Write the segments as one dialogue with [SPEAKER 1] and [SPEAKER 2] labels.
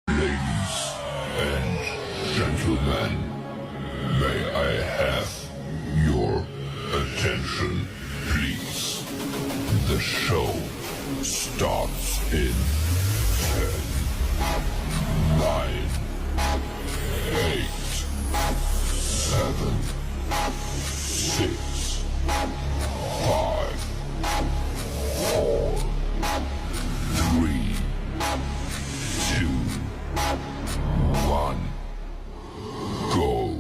[SPEAKER 1] Ladies and gentlemen, may I have your attention, please? The show starts in 10, 9, 8, 7, 6, 5, 4, 3, 2, 1, go.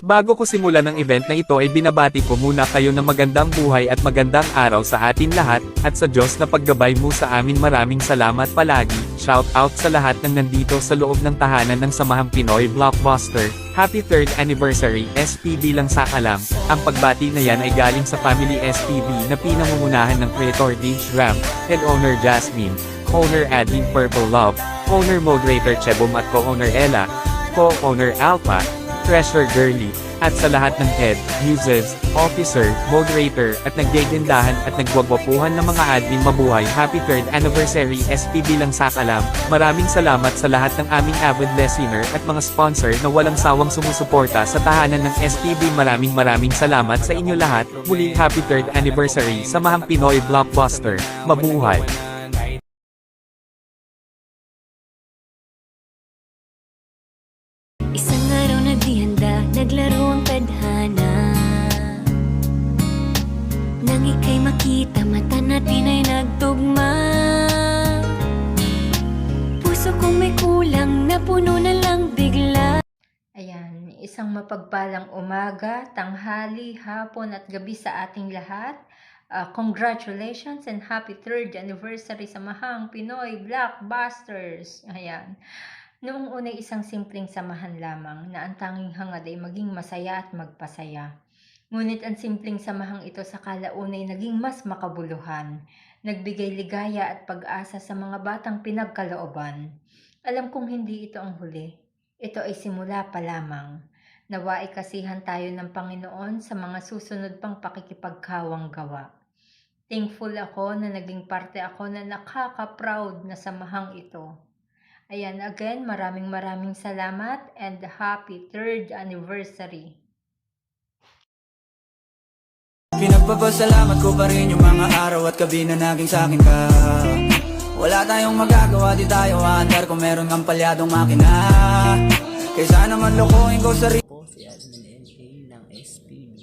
[SPEAKER 2] Bago ko simulan ang event na ito ay binabati ko muna kayo ng magandang buhay at magandang araw sa atin lahat, at sa Diyos na paggabay mo sa amin. Maraming salamat palagi. Shout out sa lahat ng nandito sa loob ng tahanan ng Samahang Pinoy Blockbuster. Happy 3rd anniversary SPB lang sakalam. Ang pagbati na yan ay galing sa Family SPB na pinangungunahan ng Creator Dave Ram, Head Owner Jasmine, Co-Owner Admin Purple Love, Owner Moderator Chebom at Co-Owner Ella, Co-Owner Alpha, Treasure Girly, at sa lahat ng head, users, officer, moderator, at nagdedendahan at nagwagwapuhan ng mga admin. Mabuhay. Happy 3rd anniversary SPB lang sakalam. Maraming salamat sa lahat ng aming avid listener at mga sponsor na walang sawang sumusuporta sa tahanan ng SPB. Maraming salamat sa inyo lahat. Muli happy 3rd anniversary Samahang Pinoy Blockbuster. Mabuhay.
[SPEAKER 3] Isang araw naghihanda, naglaro ang tadhana. Nang ika'y makita, mata natin ay nagtugma. Puso kong may kulang, napuno na lang bigla.
[SPEAKER 4] Ayan, isang mapagpalang umaga, tanghali, hapon at gabi sa ating lahat. Congratulations and happy 3rd anniversary Samahang Pinoy Blockbusters. Ayan. Noong una isang simpleng samahan lamang na ang tanging hangad ay maging masaya at magpasaya. Ngunit ang simpleng samahang ito sa kalaunay naging mas makabuluhan. Nagbigay ligaya at pag-asa sa mga batang pinagkalooban. Alam kong hindi ito ang huli. Ito ay simula pa lamang. Nawa ay kasihan tayo ng Panginoon sa mga susunod pang pakikipagkawang gawa. Thankful ako na naging parte ako na nakaka-proud na samahang ito. Ayan, again, maraming salamat and happy 3rd anniversary.
[SPEAKER 5] Pinagpapasalamat ko pa rin yung mga araw at gabi na naging sa'kin ka. Wala tayong magagawa, di tayo aandar kung meron kang palyadong makina. Kaysa naman lokohin ko sa
[SPEAKER 6] po si Admin NA ng SPB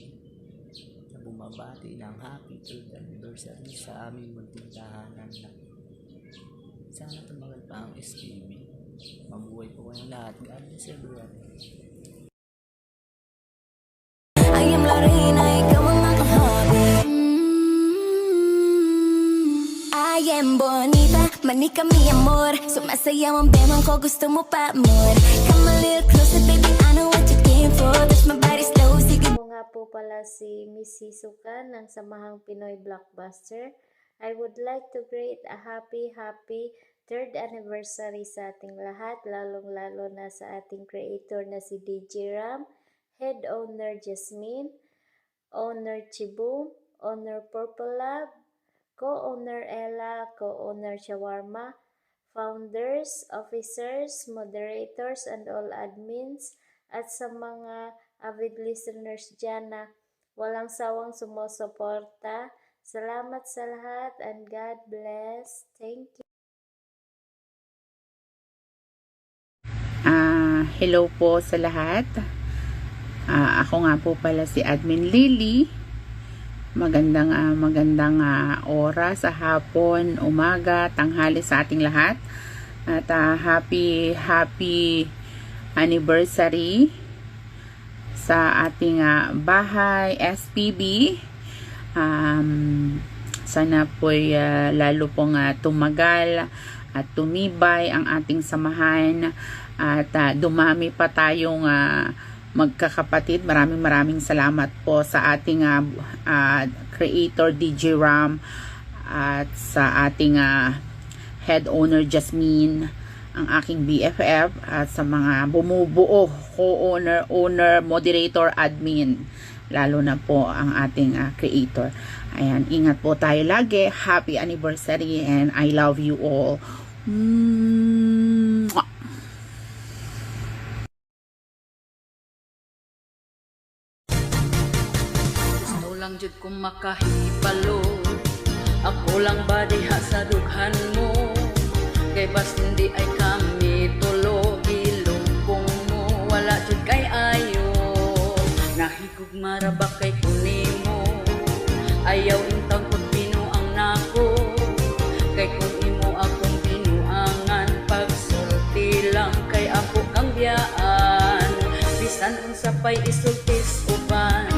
[SPEAKER 6] na bumabati ng happy 3rd anniversary sa aming munting tahanan na sana tumagal pa ang SPB. Mabuhay po kayong lahat. God bless everyone.
[SPEAKER 3] I am Lorena, ikaw ang aking hobby. I am bonita, manika mi amor. Sumasayaw ang bemang ko, gusto mo pa more. Come a little closer, baby, I know what you came for. Touch my body slow, sige.
[SPEAKER 7] Ako nga po pala si Miss Hisuka ng Samahang Pinoy Blockbuster. I would like to greet a happy 3rd anniversary sa ating lahat, lalong-lalo na sa ating creator na si DJ Ram, Head Owner Jasmine, Owner Chibu, Owner Purple Lab, Co-Owner Ella, Co-Owner Shawarma, Founders, Officers, Moderators, and all admins, at sa mga avid listeners dyan na walang sawang sumusuporta. Salamat sa lahat and God bless. Thank you.
[SPEAKER 8] Hello po sa lahat. Ako nga po pala si Admin Lily. magandang oras sa hapon, umaga, tanghali sa ating lahat. At happy anniversary sa ating bahay SPB. Sana po'y lalo pong tumagal at tumibay ang ating samahan at dumami pa tayong magkakapatid. Maraming salamat po sa ating creator DJ Ram at sa ating head owner Jasmine, ang aking BFF, at sa mga bumubuo, co-owner, owner, moderator, admin, lalo na po ang ating creator. Ayan, ingat po tayo lagi. Happy anniversary and I love you all.
[SPEAKER 9] Gusto lang jud kong makahipalo, ako lang ba diha sa dughan mo, kay bas hindi ay kami tulo, ilumpong mo wala jud kay ayo, nahigog marabak kay kunimo, ayaw intang kung pinuang nako, kay kung imo akong pinuangan, pagsulti lang kay ako kang biyaan, bisan unsa pay isultis uban,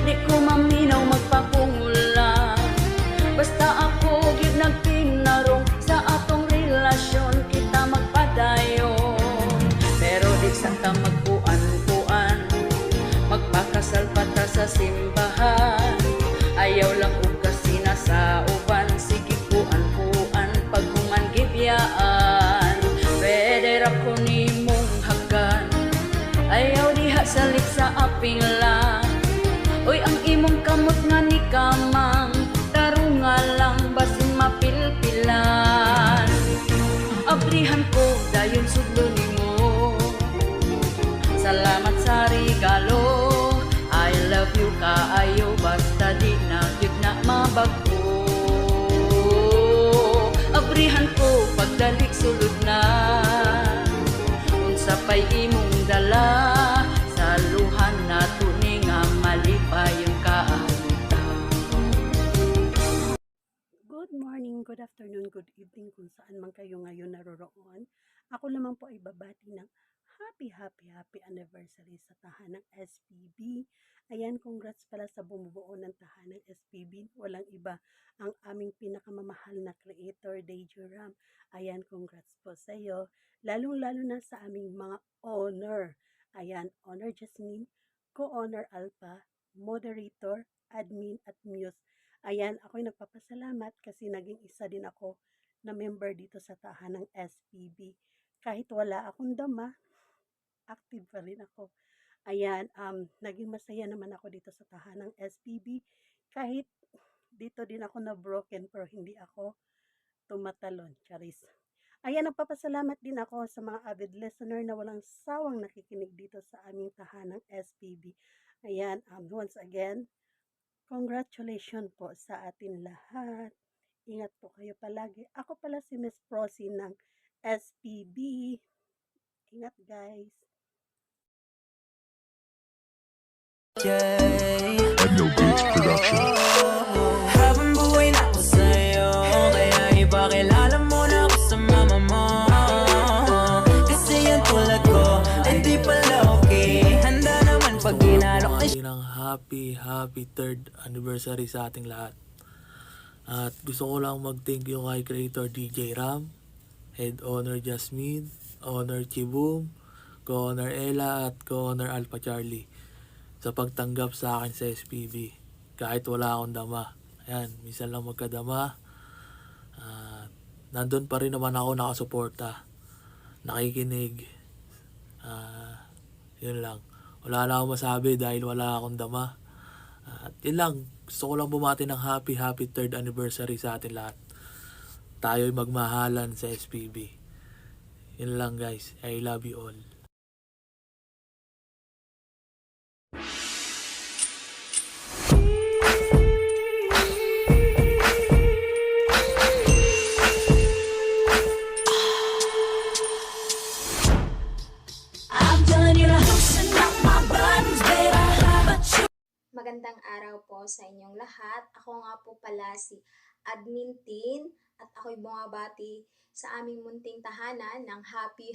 [SPEAKER 9] di ko maminaw magpakungula, basta ako gid nagtinarong sa atong relasyon, kita magpadayon, pero di sa ta magpuan-puan, magpakasal pata sa simbahan, ayaw lang og kasina sa uban, sige puan-puan paghuman gibyaan, pwede ra ko nimong hagan, ayaw diha salit sa aping lang, oy ang imong kamot nga ni kamang, tarunga lang basin mapilpilan, abrihan ko dayon sudlo nimo, salamat sa regalo, I love you kaayo, basta di na gyud na mabag-o, abrihan ko pagdalik sulod na, unsa pay imong dala, saluhan nato ni nga malipayon kaayuta.
[SPEAKER 10] Good morning, good afternoon, good evening kung saan man kayo ngayon naroroon. Ako naman po ay babati ng happy anniversary sa tahanang SPB. Ayan, congrats pala sa bumubuo ng tahanang SPB. Walang iba, ang aming pinakamamahal na creator, DJ Ram. Ayan, congrats po sa iyo. Lalong-lalo na sa aming mga owner. Ayan, owner Jasmine, co-owner Alpha, moderator, admin at muse. Ayan, ako'y nagpapasalamat kasi naging isa din ako na member dito sa tahanang SPB. Kahit wala akong dama, active pa rin ako. Ayan, naging masaya naman ako dito sa tahanang SPB. Kahit dito din ako na broken pero hindi ako tumatalon. Charis. Ayan, nagpapasalamat din ako sa mga avid listener na walang sawang nakikinig dito sa aming tahanang SPB. Ayan, once again, congratulations po sa atin lahat. Ingat po kayo palagi. Ako pala si Miss Prosy ng SPB. Ingat guys.
[SPEAKER 1] Edno Beats Production.
[SPEAKER 5] Habang buhay na ako sa'yo, kaya ipakilala mo na ako sa mama mo, kasi yan tulad ko, hindi pala okay, handa naman pag ginalok na
[SPEAKER 6] ng happy 3rd anniversary sa ating lahat. At gusto ko lang mag-thank you kay creator DJ Ram, head owner Jasmine, owner Chiboom, co-owner Ella at co-owner Alpha Charlie sa pagtanggap sa akin sa SPB kahit wala akong dama. Ayan, minsan lang magkadama. Nandun pa rin naman ako nakasuporta, nakikinig. Yun lang. Wala na akong masabi dahil wala akong dama. At yun lang. Gusto ko lang bumati ng happy 3rd anniversary sa atin lahat. Tayo'y magmahalan sa SPB. Yun lang guys. I love you all.
[SPEAKER 3] Magandang araw po sa inyong lahat.
[SPEAKER 11] lahat. Ako nga po pala si Admin Tin at ako'y bumabati sa aming munting tahanan ng happy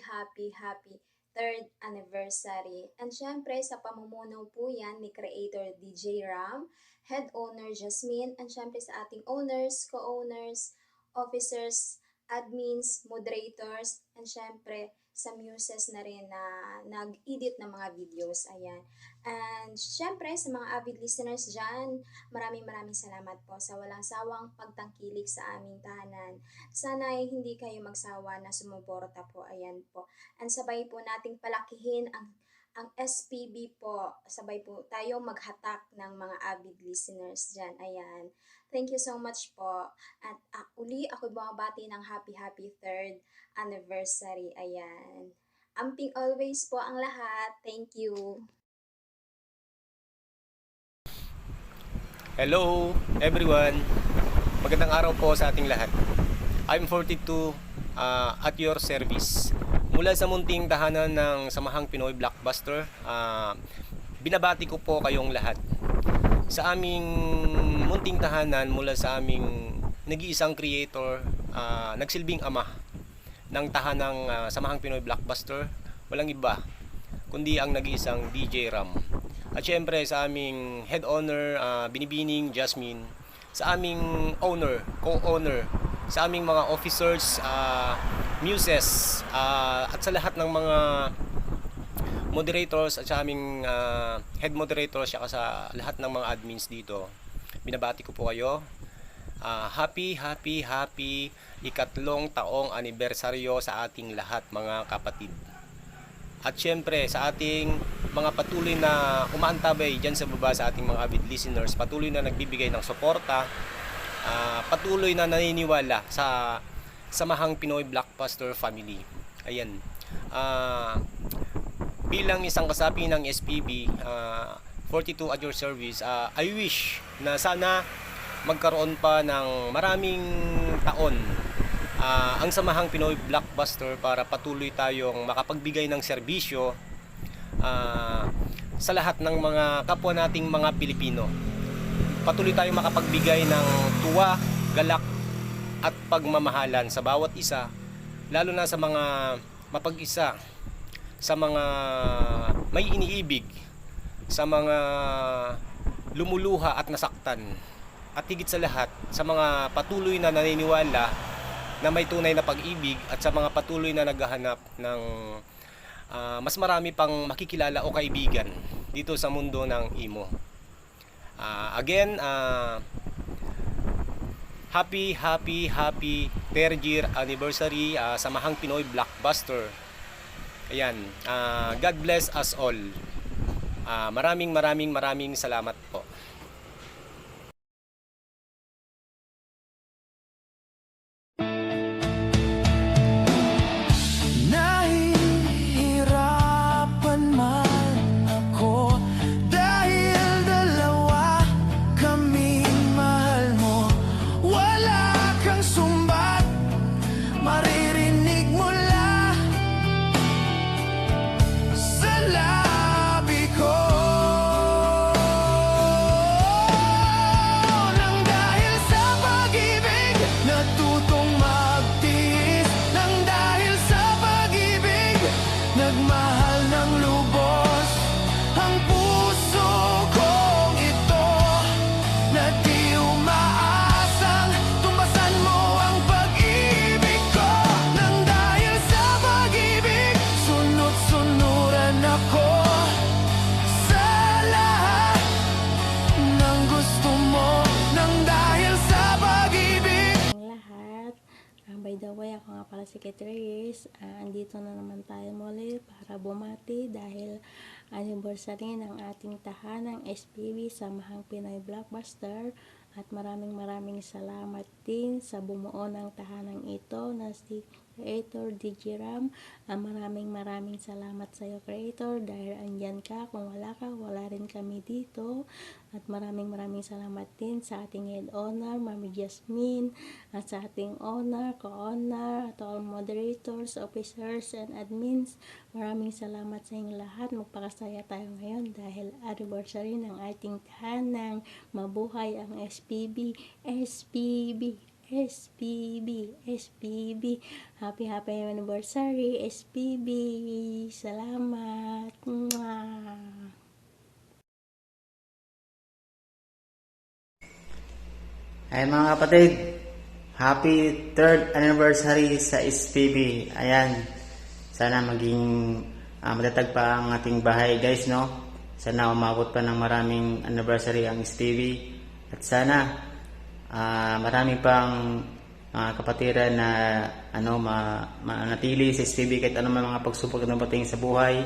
[SPEAKER 11] 3rd anniversary. And syempre sa pamumuno po yan ni Creator DJ Ram, Head Owner Jasmine, and syempre sa ating owners, co-owners, officers, admins, moderators, and syempre sa muses na rin na nag-edit ng mga videos. Ayan. And syempre sa mga avid listeners dyan, maraming salamat po sa walang sawang pagtangkilik sa aming tahanan. Sana ay hindi kayo magsawa na sumuporta po. Ayan po. And sabay po nating palakihin ang SPB po. Sabay po tayo maghatak ng mga avid listeners dyan. Ayan. Thank you so much po. At uli ako bumabati ng happy 3rd anniversary. Ayan. Amping always po ang lahat. Thank you.
[SPEAKER 12] Hello everyone. Magandang araw po sa ating lahat. I'm 42 at your service. Mula sa munting tahanan ng Samahang Pinoy Blockbuster, binabati ko po kayong lahat. Sa aming munting tahanan, mula sa aming nag-iisang creator, nagsilbing ama ng tahanang Samahang Pinoy Blockbuster, walang iba kundi ang nag-iisang DJ Ram. At syempre sa aming head owner, Binibining Jasmine, sa aming owner, co-owner, sa aming mga officers, muses, at sa lahat ng mga moderators at sa aming head moderators at sa lahat ng mga admins dito. Binabati ko po kayo. Happy ikatlong taong anibersaryo sa ating lahat mga kapatid. At syempre sa ating mga patuloy na umaantabay dyan sa baba sa ating mga avid listeners, patuloy na nagbibigay ng suporta, patuloy na naniniwala sa Samahang Pinoy Blockbuster family. Ayan. Bilang isang kasapi ng SPB, 42 at your service, I wish na sana magkaroon pa ng maraming taon ang Samahang Pinoy Blockbuster para patuloy tayong makapagbigay ng serbisyo sa lahat ng mga kapwa nating mga Pilipino. Patuloy tayong makapagbigay ng tuwa, galak at pagmamahalan sa bawat isa, lalo na sa mga mapag-isa, sa mga may iniibig, sa mga lumuluha at nasaktan, at higit sa lahat sa mga patuloy na naniniwala na may tunay na pag-ibig at sa mga patuloy na naghahanap ng mas marami pang makikilala o kaibigan dito sa mundo ng imo. Again, happy 3rd year anniversary Samahang Pinoy Blockbuster. Ayan, God bless us all. Maraming salamat po.
[SPEAKER 5] Nahihirapan man ako dahil dalawa kaming mahal mo. Wala kang sumbat, maririnig mula sa labi ko. Nang dahil sa pag-ibig, natutong magtiis. Nang dahil sa pag-ibig, nagmahal ng lubos ang puso kong ito, na di umaasang tumbasan mo ang pag-ibig ko. Nang dahil sa pag-ibig, sunod-sunuran ako sa lahat ng gusto mo. Nang dahil sa pag-ibig.
[SPEAKER 7] Lahat. By the way, ako nga pala si Catrice. Andito na naman tayo muli para bumati dahil anniversary ng ating tahanang SPB Samahang Pinoy Blockbuster, at maraming salamat din sa bumuo ng tahanang ito na si Creator DJ Ram. Maraming salamat sa iyo, Creator, dahil andyan ka. Kung wala ka, wala rin kami dito.
[SPEAKER 13] At maraming salamat din sa ating head owner, Mami Jasmine, at sa ating owner, co-owner, at all moderators, officers, and admins. Maraming salamat sa inyong lahat. Magpakasaya tayo ngayon dahil anniversary ng ating tahanang. Mabuhay ang SPB, SPB, SPB, SPB. Happy anniversary, SPB. Salamat. Mwah.
[SPEAKER 6] Ay mga kapatid, happy 3rd anniversary sa SPB. Ayan, sana maging matatag pa ang ating bahay guys, no? Sana umabot pa ng maraming anniversary ang SPB. At sana marami pang kapatiran na manatili sa SPB kahit anong mga pagsubok na dumating sa buhay.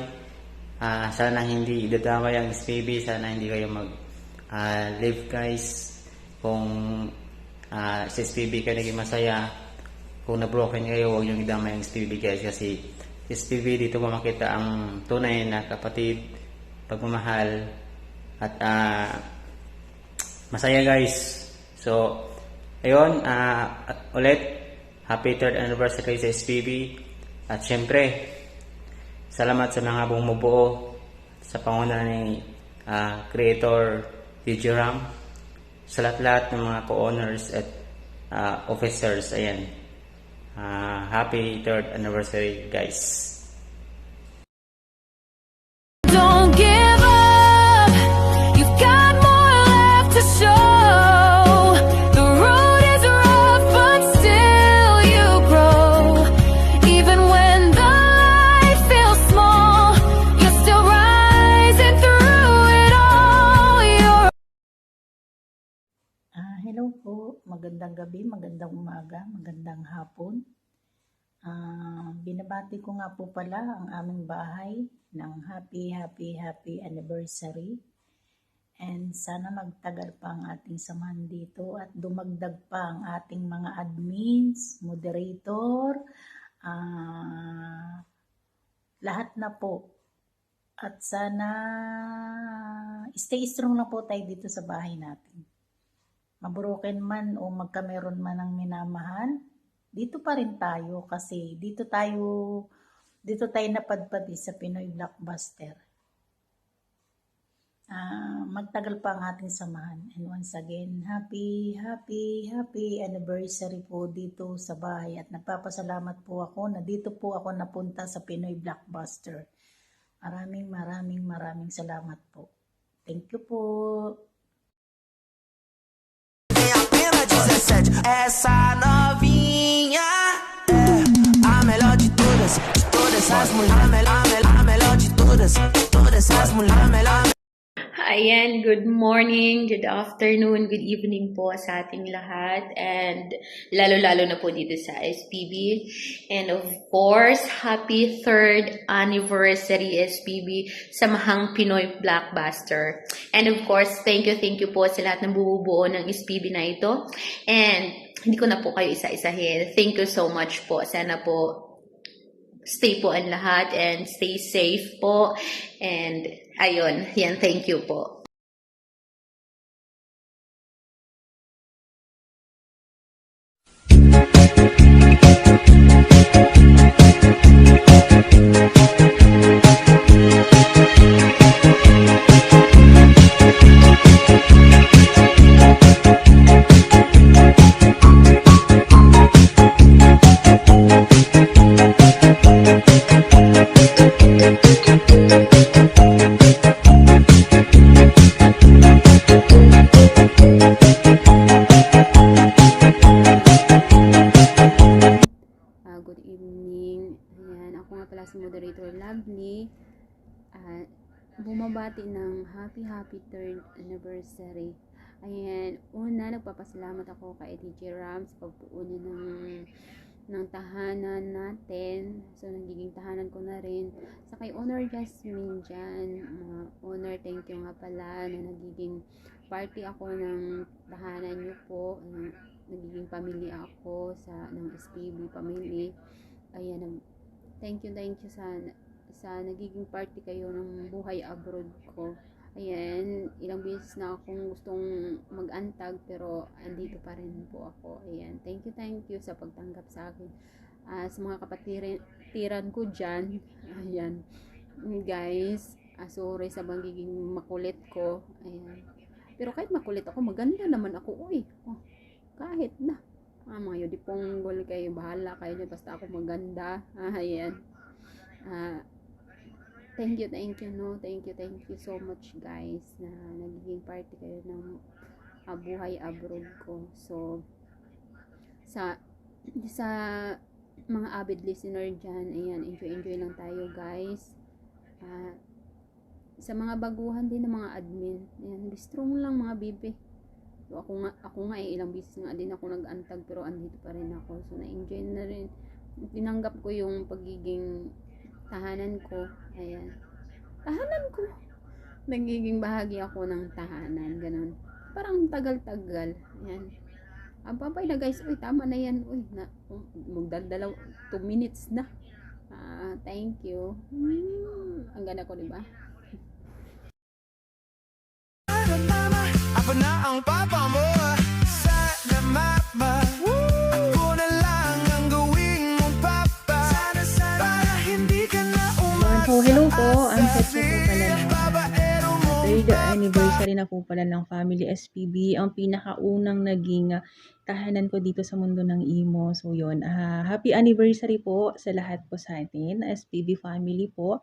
[SPEAKER 6] Sana hindi idadamay ang SPB, sana hindi kayo live guys. Kung sa SPB kayo naging masaya, kung na-broken kayo, huwag niyong idamay ang SPB guys, kasi SPB dito mo makita ang tunay na kapatid, pagmamahal, at masaya guys. So ayun, ulit happy 3rd anniversary sa SPB. At syempre salamat sa mga bumubuo sa panguna ni Creator DJ Ram, sa lahat ng mga co-owners at officers. Ayan, happy 3rd anniversary guys.
[SPEAKER 3] Don't give up, you've got more left to show. The road is rough, but still you grow. Even when the light feels small, you're still rising through it all.
[SPEAKER 13] Hello po, magandang gabi, magandang umaga, magandang hapon. Binabati ko nga po pala ang aming bahay ng happy anniversary. And sana magtagal pa ang ating samahan dito at dumagdag pa ang ating mga admins, moderator, lahat na po. At sana stay strong lang po tayo dito sa bahay natin. Mabroken man o magkameron man ng minamahal, dito pa rin tayo kasi dito tayo napadpad sa Pinoy Blockbuster. Magtagal pa ang ating samahan. And once again, happy anniversary po dito sa bahay. At nagpapasalamat po ako na dito po ako napunta sa Pinoy Blockbuster. Maraming salamat po. Thank you po.
[SPEAKER 14] Essa novinha a melhor de todas as mulheres, a melhor de todas as mulheres, melhor.
[SPEAKER 15] Ayan, good morning, good afternoon, good evening po sa ating lahat, and lalo-lalo na po dito sa SPB. And of course, happy 3rd anniversary SPB, Samahang Pinoy Blockbuster. And of course, thank you po sa lahat ng bumubuo ng SPB na ito. And hindi ko na po kayo isa-isahin. Thank you so much po. Sana po stay po ang lahat and stay safe po. And ayun, yan, thank you po.
[SPEAKER 16] Good evening. Ayan, ako nga pala si Moderator Lovely. Bumabati ng happy 3rd anniversary. Ayan, una nagpapasalamat ako kay DJ Ram sa pagbuo niya ng tahanan natin. So, nagiging tahanan ko na rin. Sa kay Honor Jasmine dyan, Honor, thank you nga pala na nagiging party ako ng tahanan niyo po. Nagiging pamilya ako ng SPB family. Ayan, thank you sa nagiging party kayo ng buhay abroad ko. Ayan, ilang beses na akong gustong mag-antag pero andito pa rin po ako. Ayan, thank you sa pagtanggap sa akin. Sa mga kapatiran ko dyan, ayan, guys, sorry sa magiging makulit ko. Ayan. Pero kahit makulit ako, maganda naman ako. Uy, kahit na. Mga yudiponggol kayo, bahala kayo dyan, basta ako maganda. Ayan. Thank you no. Thank you so much, guys, na nagiging party kayo ng buhay abroad ko. So, sa mga avid listener dyan, ayan, enjoy lang tayo, guys. Sa mga baguhan din ng mga admin, ayan, be strong lang mga bibi. So, ako nga ilang beses nga din ako nag-antag pero andito pa rin ako. So, na-enjoy na rin. Tinanggap ko yung pagiging tahanan ko. Ayan. Tahanan ko. Nagiging bahagi ako ng tahanan. Ganon. Parang tagal-tagal. Ayan. Babay na, guys. Uy, tama na yan. Uy, magdadalaw 2 minutes na. Thank you. Ang ganda ko, diba?
[SPEAKER 14] Ako na ang papa mo sa mapa. Ako na lang ang gawing mong papa. Para hindi ka na
[SPEAKER 17] So, hello po. Ang set po pala ng third anniversary na po pala ng Family SPB. Ang pinakaunang naging tahanan ko dito sa mundo ng imo. So, yun. Happy anniversary po sa lahat po sa atin. SPB family po.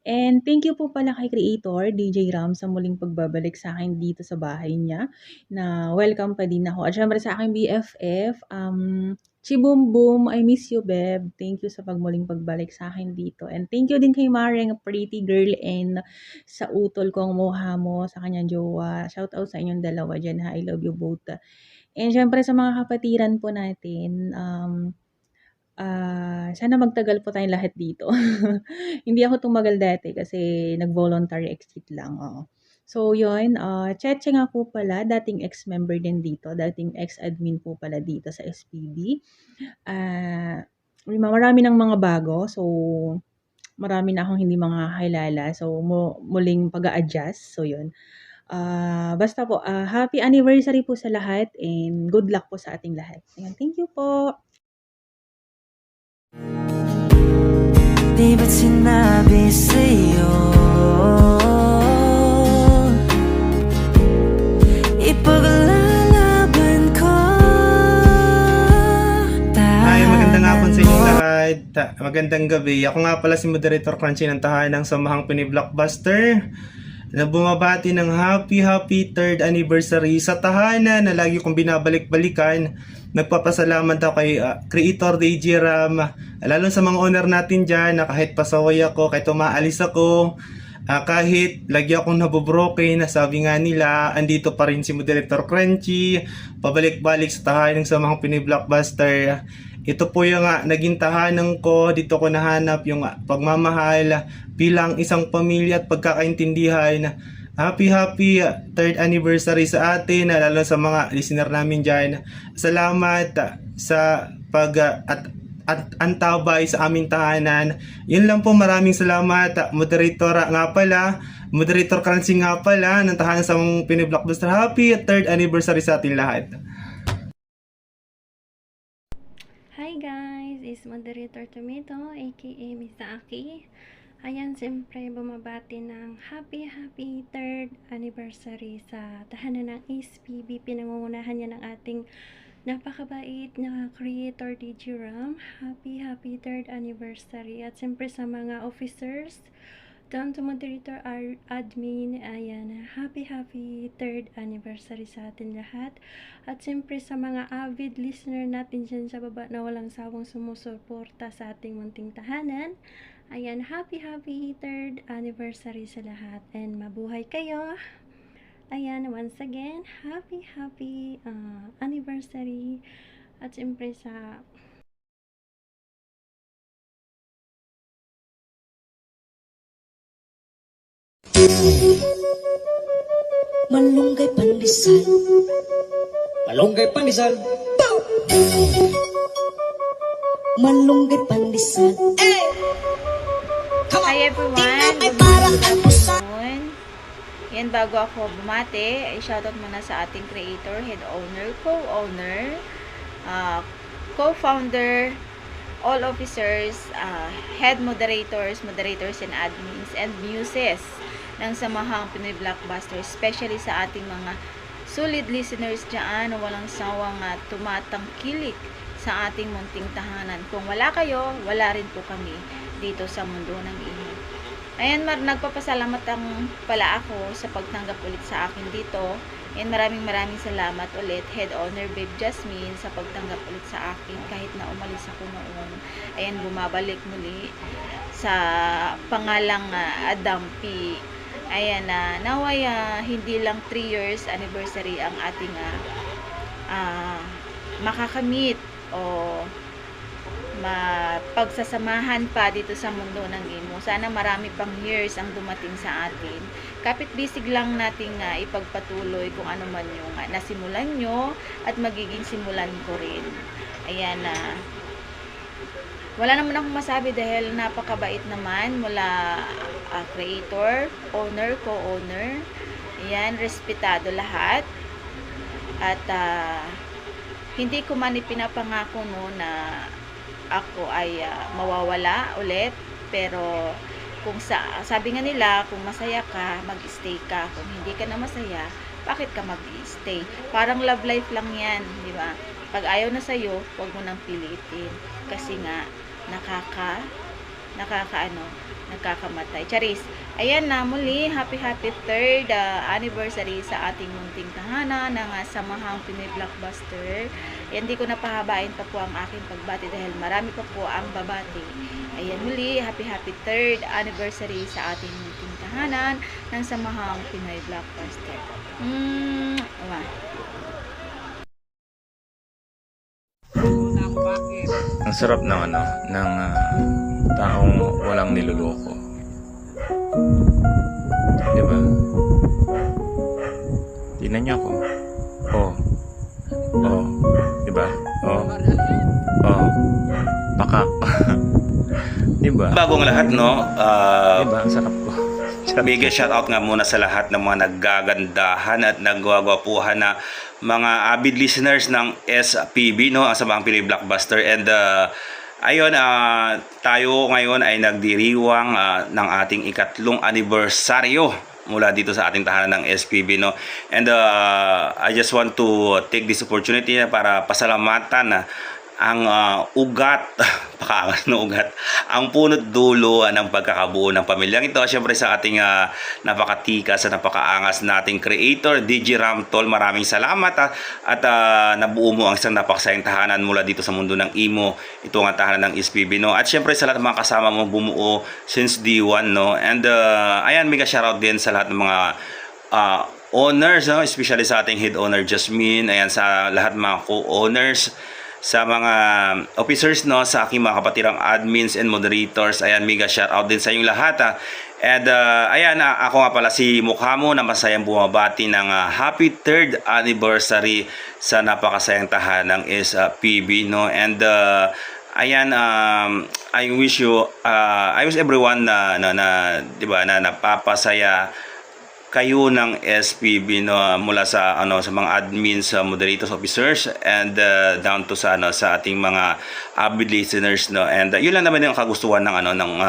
[SPEAKER 17] And thank you po pala kay Creator, DJ Ram, sa muling pagbabalik sa akin dito sa bahay niya. Na welcome pa din ako. At syempre sa aking BFF, Chiboom Boom, I miss you, Beb. Thank you sa pagmuling pagbalik sa akin dito. And thank you din kay Mareng, pretty girl, and sa utol kong mukha mo, sa kanyang jowa. Shout out sa inyong dalawa dyan, ha. I love you both. And syempre sa mga kapatiran po natin, sana magtagal po tayong lahat dito. Hindi ako tumagal dati kasi nag-voluntary exit lang. So, yun. Cheche nga po pala, dating ex-member din dito. Dating ex-admin po pala dito sa SPB. Marami ng mga bago. So, marami na akong hindi mga kilala. So, muling pag-a-adjust. So, yun. Basta po, happy anniversary po sa lahat and good luck po sa ating lahat. Ayan, thank you po.
[SPEAKER 14] Di ba't sinabi sa'yo ipaglalaban ko?
[SPEAKER 18] Hi, magandang hapon sa inyong lahat. Magandang gabi. Ako nga pala si Moderator Crunchy ng tahanang Samahang Pinoy Blockbuster na bumabati ng happy 3rd anniversary sa tahanan na lagi kong binabalik-balikan. Nagpapasalamat ako kay Creator DJ Ram, lalo sa mga owner natin dyan na kahit pasaway ako, kahit umaalis ako, kahit lagi akong nabobroken, sabi nga nila, andito pa rin si Moderator Crunchy, pabalik-balik sa tahanan sa mga Pinoy Blockbuster. Ito po yung naging tahanan ko, dito ko nahanap yung pagmamahal bilang isang pamilya at pagkakaintindihan. Happy 3rd anniversary sa atin, lalo sa mga listener namin dyan. Salamat sa antabay sa aming tahanan. Yun lang po, maraming salamat. Moderator nga pala, Moderator Crunchy nga pala ng tahanan sa mga Pinoy Blockbuster. Happy 3rd anniversary sa ating lahat.
[SPEAKER 19] Hi guys, it's Moderator Tomato aka Miss Aki. Ayan, siyempre bumabati ng happy 3rd anniversary sa tahanan ng SPB. Pinangungunahan niya ng ating napakabait na Creator DJ Ram. Happy 3rd anniversary. At siyempre sa mga officers, down to Moderator Admin, ayan, happy 3rd anniversary sa atin lahat. At siyempre sa mga avid listener natin dyan sa baba na walang sawang sumusuporta sa ating munting tahanan, ayan, happy 3rd anniversary sa lahat and mabuhay kayo. Ayan, once again, happy anniversary. At siyempre sa
[SPEAKER 14] Malunggay pandesal. Malunggay pandesal. Malunggay pandesal.
[SPEAKER 19] Hi everyone, good afternoon.
[SPEAKER 8] Yan, bago ako bumate, shoutout muna sa ating creator, head owner, co-owner, co-founder, all officers, head moderators and admins, and muses ng Samahang Pinoy Blockbuster, especially sa ating mga solid listeners dyan na walang sawang tumatangkilik sa ating munting tahanan. Kung wala kayo, wala rin po kami dito sa mundo ng Imo. Ayan, nagpapasalamat pala ako sa pagtanggap ulit sa akin dito. And maraming salamat ulit, Head Owner Babe Jasmine, sa pagtanggap ulit sa akin kahit na umalis ako noon. Ayan, bumabalik muli sa pangalang Adam P. Ayan, naway hindi lang 3 years anniversary ang ating makakamit o pagsasamahan pa dito sa mundo ng Imo. Sana marami pang years ang dumating sa atin. Kapit bisig lang nating ipagpatuloy kung ano man yung nasimulan nyo at magiging simulan ko rin. Ayan, wala naman akong masabi dahil napakabait naman mula creator, owner, co-owner. Ayan, respetado lahat. At hindi ko man ipinapangako na ako ay mawawala ulit, pero kung sabi nga nila, kung masaya ka, mag-stay ka. Kung hindi ka na masaya, bakit ka mag-stay? Parang love life lang yan, di ba? Pag ayaw na sa'yo, huwag mo nang pilitin. Kasi nga, nakakamatay. Charis, ayan na muli, happy 3rd anniversary sa ating munting tahanan ng Samahang Pinoy Blockbuster. Hindi ko napahabain pa po ang aking pagbati dahil marami pa po ang babati. Ayan muli, happy 3rd anniversary sa ating munting tahanan ng Samahang Pinoy Blockbuster.
[SPEAKER 20] Ang sarap ng ng taong walang niloloko. Diba? Tingnan niyo ako. Diba? Pakak. Diba?
[SPEAKER 21] Bagong lahat, no?
[SPEAKER 20] Diba? Ang sarap ko.
[SPEAKER 21] Big shoutout nga muna sa lahat ng mga naggagandahan at nagwagwapuhan na mga avid listeners ng SPB, no? Ang Samahang Pinoy Blockbuster. And ayun, tayo ngayon ay nagdiriwang ng ating 3 anibersaryo mula dito sa ating tahanan ng SPB, no? And I just want to take this opportunity para pasalamatan ang ugat, ang punot dulo ng pagkakabuo ng pamilyang ito. Siyempre sa ating napakatikas at napakaangas nating creator, DJ Ramtol, maraming salamat at nabuo mo ang isang napakasayang tahanan mula dito sa mundo ng Imo. Ito ang tahanan ng SPB, no? At siyempre sa lahat ng mga kasama mo bumuo since D1, no? And ayan, mega shoutout din sa lahat ng mga owners, no? Especially sa ating head owner Jasmine, ayan, sa lahat ng mga co-owners, sa mga officers, no, sa aking mga kapatirang admins and moderators. Ayan, mega shout out din sa inyong lahat. And ayan, ako nga pala si Mukhamo na masayang bumabati ng happy 3rd anniversary sa napakasayang tahanan ng SPB, no? And ayan, I wish everyone na diba, na napapasaya kayo ng SPB, no, mula sa sa mga admins, moderators, officers, and down to sa ating mga avid listeners, no. And yun lang naman yung kagustuhan ng ng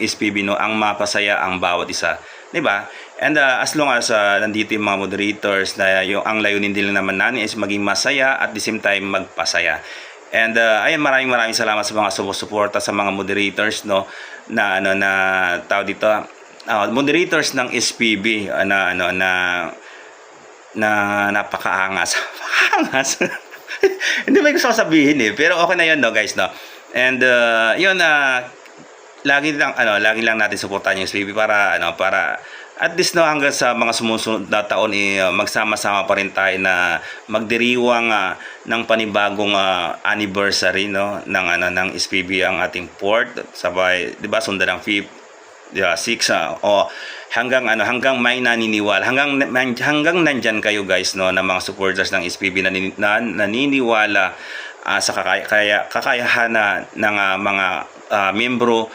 [SPEAKER 21] SPB, no, ang mapasaya ang bawat isa, di ba? And as long as nandito yung mga moderators na ang layunin din naman natin is maging masaya at the same time magpasaya. And ayan, maraming salamat sa mga sumusuporta sa mga moderators, no, na tao dito, moderators ng SPB na napakaangas. Hindi ba gusto ko sabihin pero okay na 'yon, no, guys, no. And yun, lagi lang natin suportahan yung SPB para at least, no, hanggang sa mga sumusunod na taon magsama-sama pa rin tayo na magdiriwang ng panibagong anniversary, no, ng SPB ang ating port, sabay, 'di ba, sundan ng 5th, 6 hanggang may naniniwala, hanggang nandyan kayo, guys, no, na mga supporters ng SPB na naniniwala sa kakayahan ng mga membro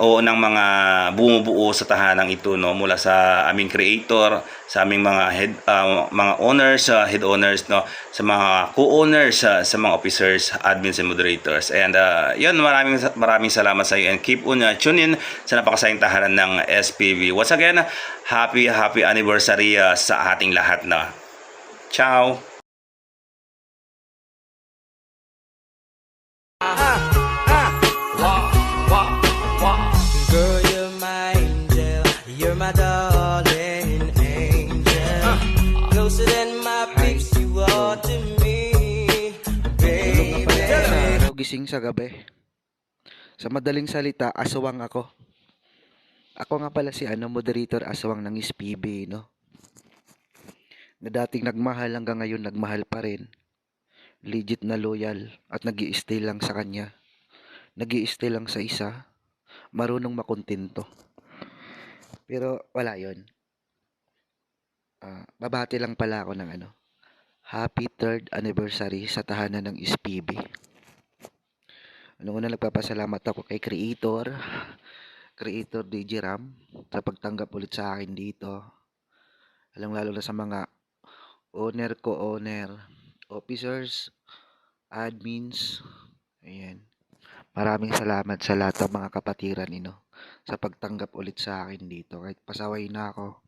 [SPEAKER 21] o ng mga bumubuo sa tahanang ito, no, mula sa aming creator, sa aming mga mga owners, head owners, no, sa mga co-owners, sa mga officers, admins and moderators. And yun, maraming salamat sa iyo, and keep on tune in sa napakasayang tahanan ng SPB. Once again, happy anniversary sa ating lahat na. Ciao.
[SPEAKER 14] Girl, you're my angel, you're my darling angel. Closer than my peeps, you are to me, baby.
[SPEAKER 2] Gising sa gabi. Sa madaling salita, aswang ako. Ako nga pala si moderator aswang ng SPB, no? Na dating nagmahal hanggang ngayon nagmahal pa rin. Legit na loyal at nag-i-stay lang sa kanya. Nag-i-stay lang sa isa. Marunong makontento. Pero wala yon. Babati lang pala ako ng happy 3rd anniversary sa tahanan ng SPB. Una nagpapasalamat ako kay Creator DJ Ram sa pagtanggap ulit sa akin dito. Lalo na sa mga owner, co-owner, officers, admins. Ayan. Maraming salamat sa lahat ng mga kapatiran sa pagtanggap ulit sa akin dito. Kahit pasaway na ako.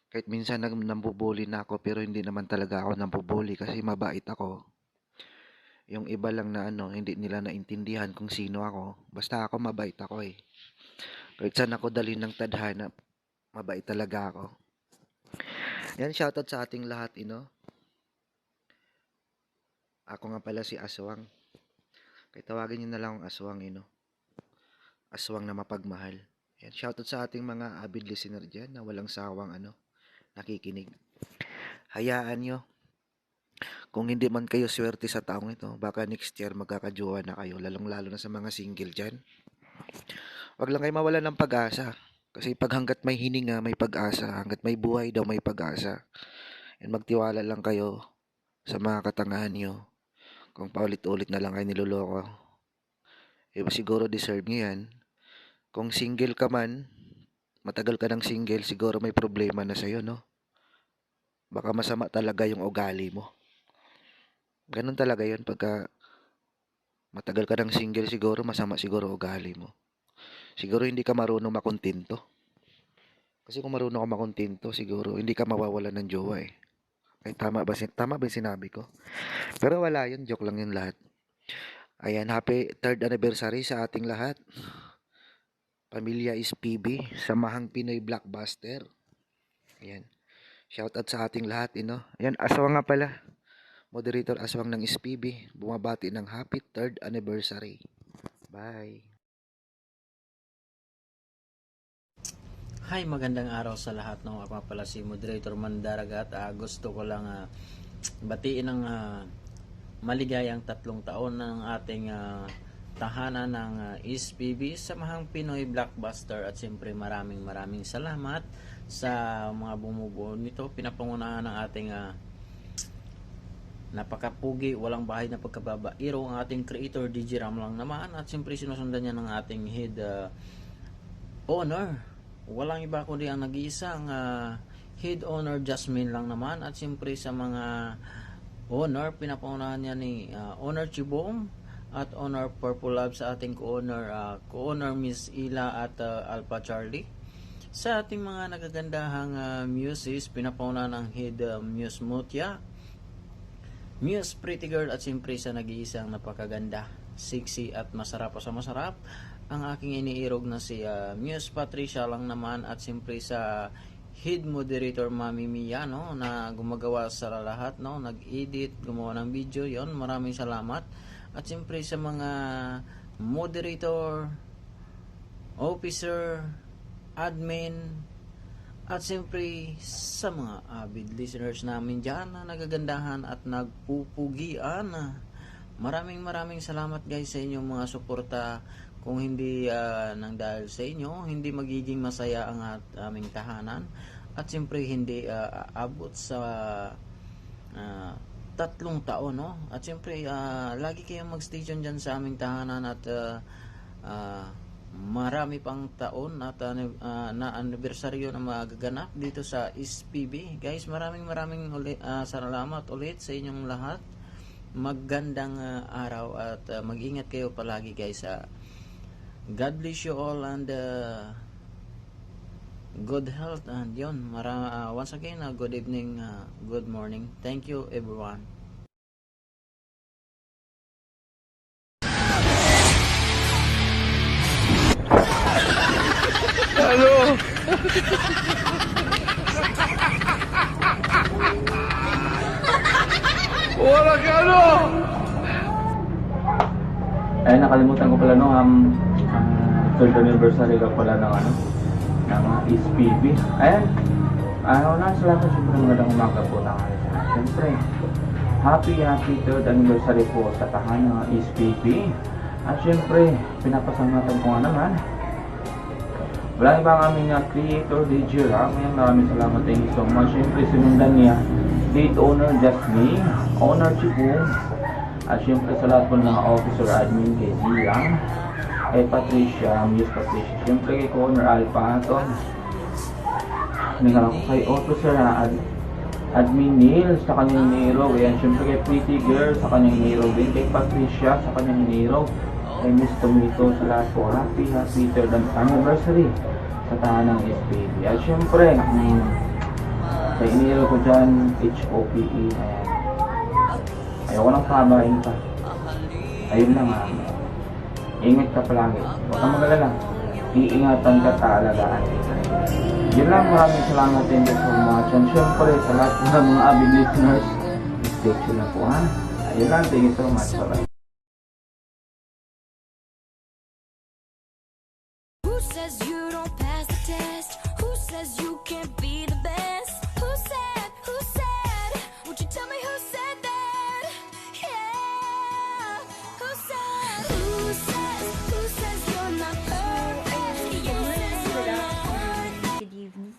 [SPEAKER 2] Kahit minsan nambubuli na ako, pero hindi naman talaga ako nambubuli kasi mabait ako. Yung iba lang na hindi nila naintindihan kung sino ako. Basta ako mabait ako eh. Kahit saan ako dalhin ng tadhana, mabait talaga ako. Yan, shoutout sa ating lahat, Ako nga pala si Aswang. Kaya tawagin nyo na lang ang aswang, aswang na mapagmahal. Yan, shoutout sa ating mga avid listener dyan na walang sawang nakikinig. Hayaan nyo. Kung hindi man kayo swerte sa taong ito, baka next year magkakajowa na kayo, lalong-lalo na sa mga single dyan. Wag lang kayo mawala ng pag-asa. Kasi pag hanggat may hininga, may pag-asa. Hanggat may buhay daw, may pag-asa. And magtiwala lang kayo sa mga katangahan nyo. Kung paulit-ulit na lang kayo niloloko, siguro deserve nyo yan. Kung single ka man, matagal ka ng single, siguro may problema na sa'yo, no? Baka masama talaga yung ugali mo. Ganun talaga yun. Pagka matagal ka ng single, siguro masama siguro ugali mo. Siguro hindi ka marunong makontento. Kasi kung marunong ka makontento, siguro hindi ka mawawalan ng jowa eh. Ay, tama ba yung sinabi ko? Pero wala yun, joke lang yun lahat. Ayan, happy 3rd anniversary sa ating lahat. Pamilya SPB, Samahang Pinoy Blockbuster. Ayan, shoutout sa ating lahat, Ayan, aswang nga pala. Moderator aswang ng SPB, bumabati ng happy 3rd anniversary. Bye.
[SPEAKER 22] Hi, magandang araw sa lahat. Ako pala si Moderator Mandaragat. Gusto ko lang batiin ng maligayang 3 taon ng ating tahanan ng SPB, Samahang Pinoy Blockbuster, at siyempre maraming salamat sa mga bumubuo nito. Pinapangunahan ng ating napakapugi, walang bahay na pagkababairo, ang ating creator DJ Ram lang naman, at siyempre sinusundan niya ng ating head owner. Walang iba kundi ang nag-iisang head owner Jasmine lang naman, at siyempre sa mga owner, pinapaunahan niya ni owner Chibong at owner Purple Love, sa ating co-owner Miss Ila at Alpha Charlie. Sa ating mga nagagandahang muses, pinapaunahan ng head Muse Mutya, Muse Pretty Girl, at siyempre sa nag-iisang napakaganda, sexy at masarap sa masarap, ang aking iniirog na si Muse Patricia lang naman, at siyempre sa head moderator Mami Mia, na gumagawa sa lahat, nag-edit, gumawa ng video, yon, maraming salamat. At siyempre sa mga moderator, officer, admin, at siyempre sa mga avid listeners namin dyan na nagagandahan at nagpupugian, maraming salamat guys sa inyong mga suporta. Kung hindi nang dahil sa inyo, hindi magiging masaya ang aming tahanan, at siyempre hindi abot sa 3 taon, At siyempre lagi kayong mag-station dyan sa aming tahanan, at marami pang taon at na anibersaryo na magaganap dito sa SPB. Guys, maraming salamat ulit sa inyong lahat. Magandang araw at mag-ingat kayo palagi guys. God bless you all and good health, and yun, once again, good evening, good morning. Thank you everyone.
[SPEAKER 14] Ano? Wala ka ano?
[SPEAKER 4] Ay, nakalimutan ko pala no, third anniversary ka pala ng SPB. Ayan, na sa lahat, siyempre magandang umaga po na siyempre, happy third anniversary po sa tahanan ng SPB. At siyempre, pinapasalamatan ko nga naman wala iba ang aming creator DJ Ram. Maraming salamat, thank you so much. Siyempre sinundan niya date owner Jasmine, owner Chibong, at siyempre sa lahat po ng mga officer admin kay Zilang, kay Patricia, Miss Patricia, siyempre kay owner Alpha Aton, kay officer admin Neil sa kanyang hero, ayan, siyempre kay Pretty Girl sa kanyang hero din, kay Patricia sa kanyang hero, kay Miss Tomito, sa lahat po happy third anniversary sa tahanan ng SPB. At syempre sa iniro ko dyan HOPE, ayan, ayoko nang pabahin pa, ayun lang ingat ka palagi, huwag kang magalala, iingatan ka talagaan. Yun lang, maraming salamat, thank you so much. And syempre sa lahat ng mga avid listeners, stay tuned na po ayun lang, thank you so much, bye bye.
[SPEAKER 3] Who says you don't pass the test? Who says you can't be the best? Who said, would you tell me who said that? Yeah, who says you're not perfect?
[SPEAKER 9] Good evening.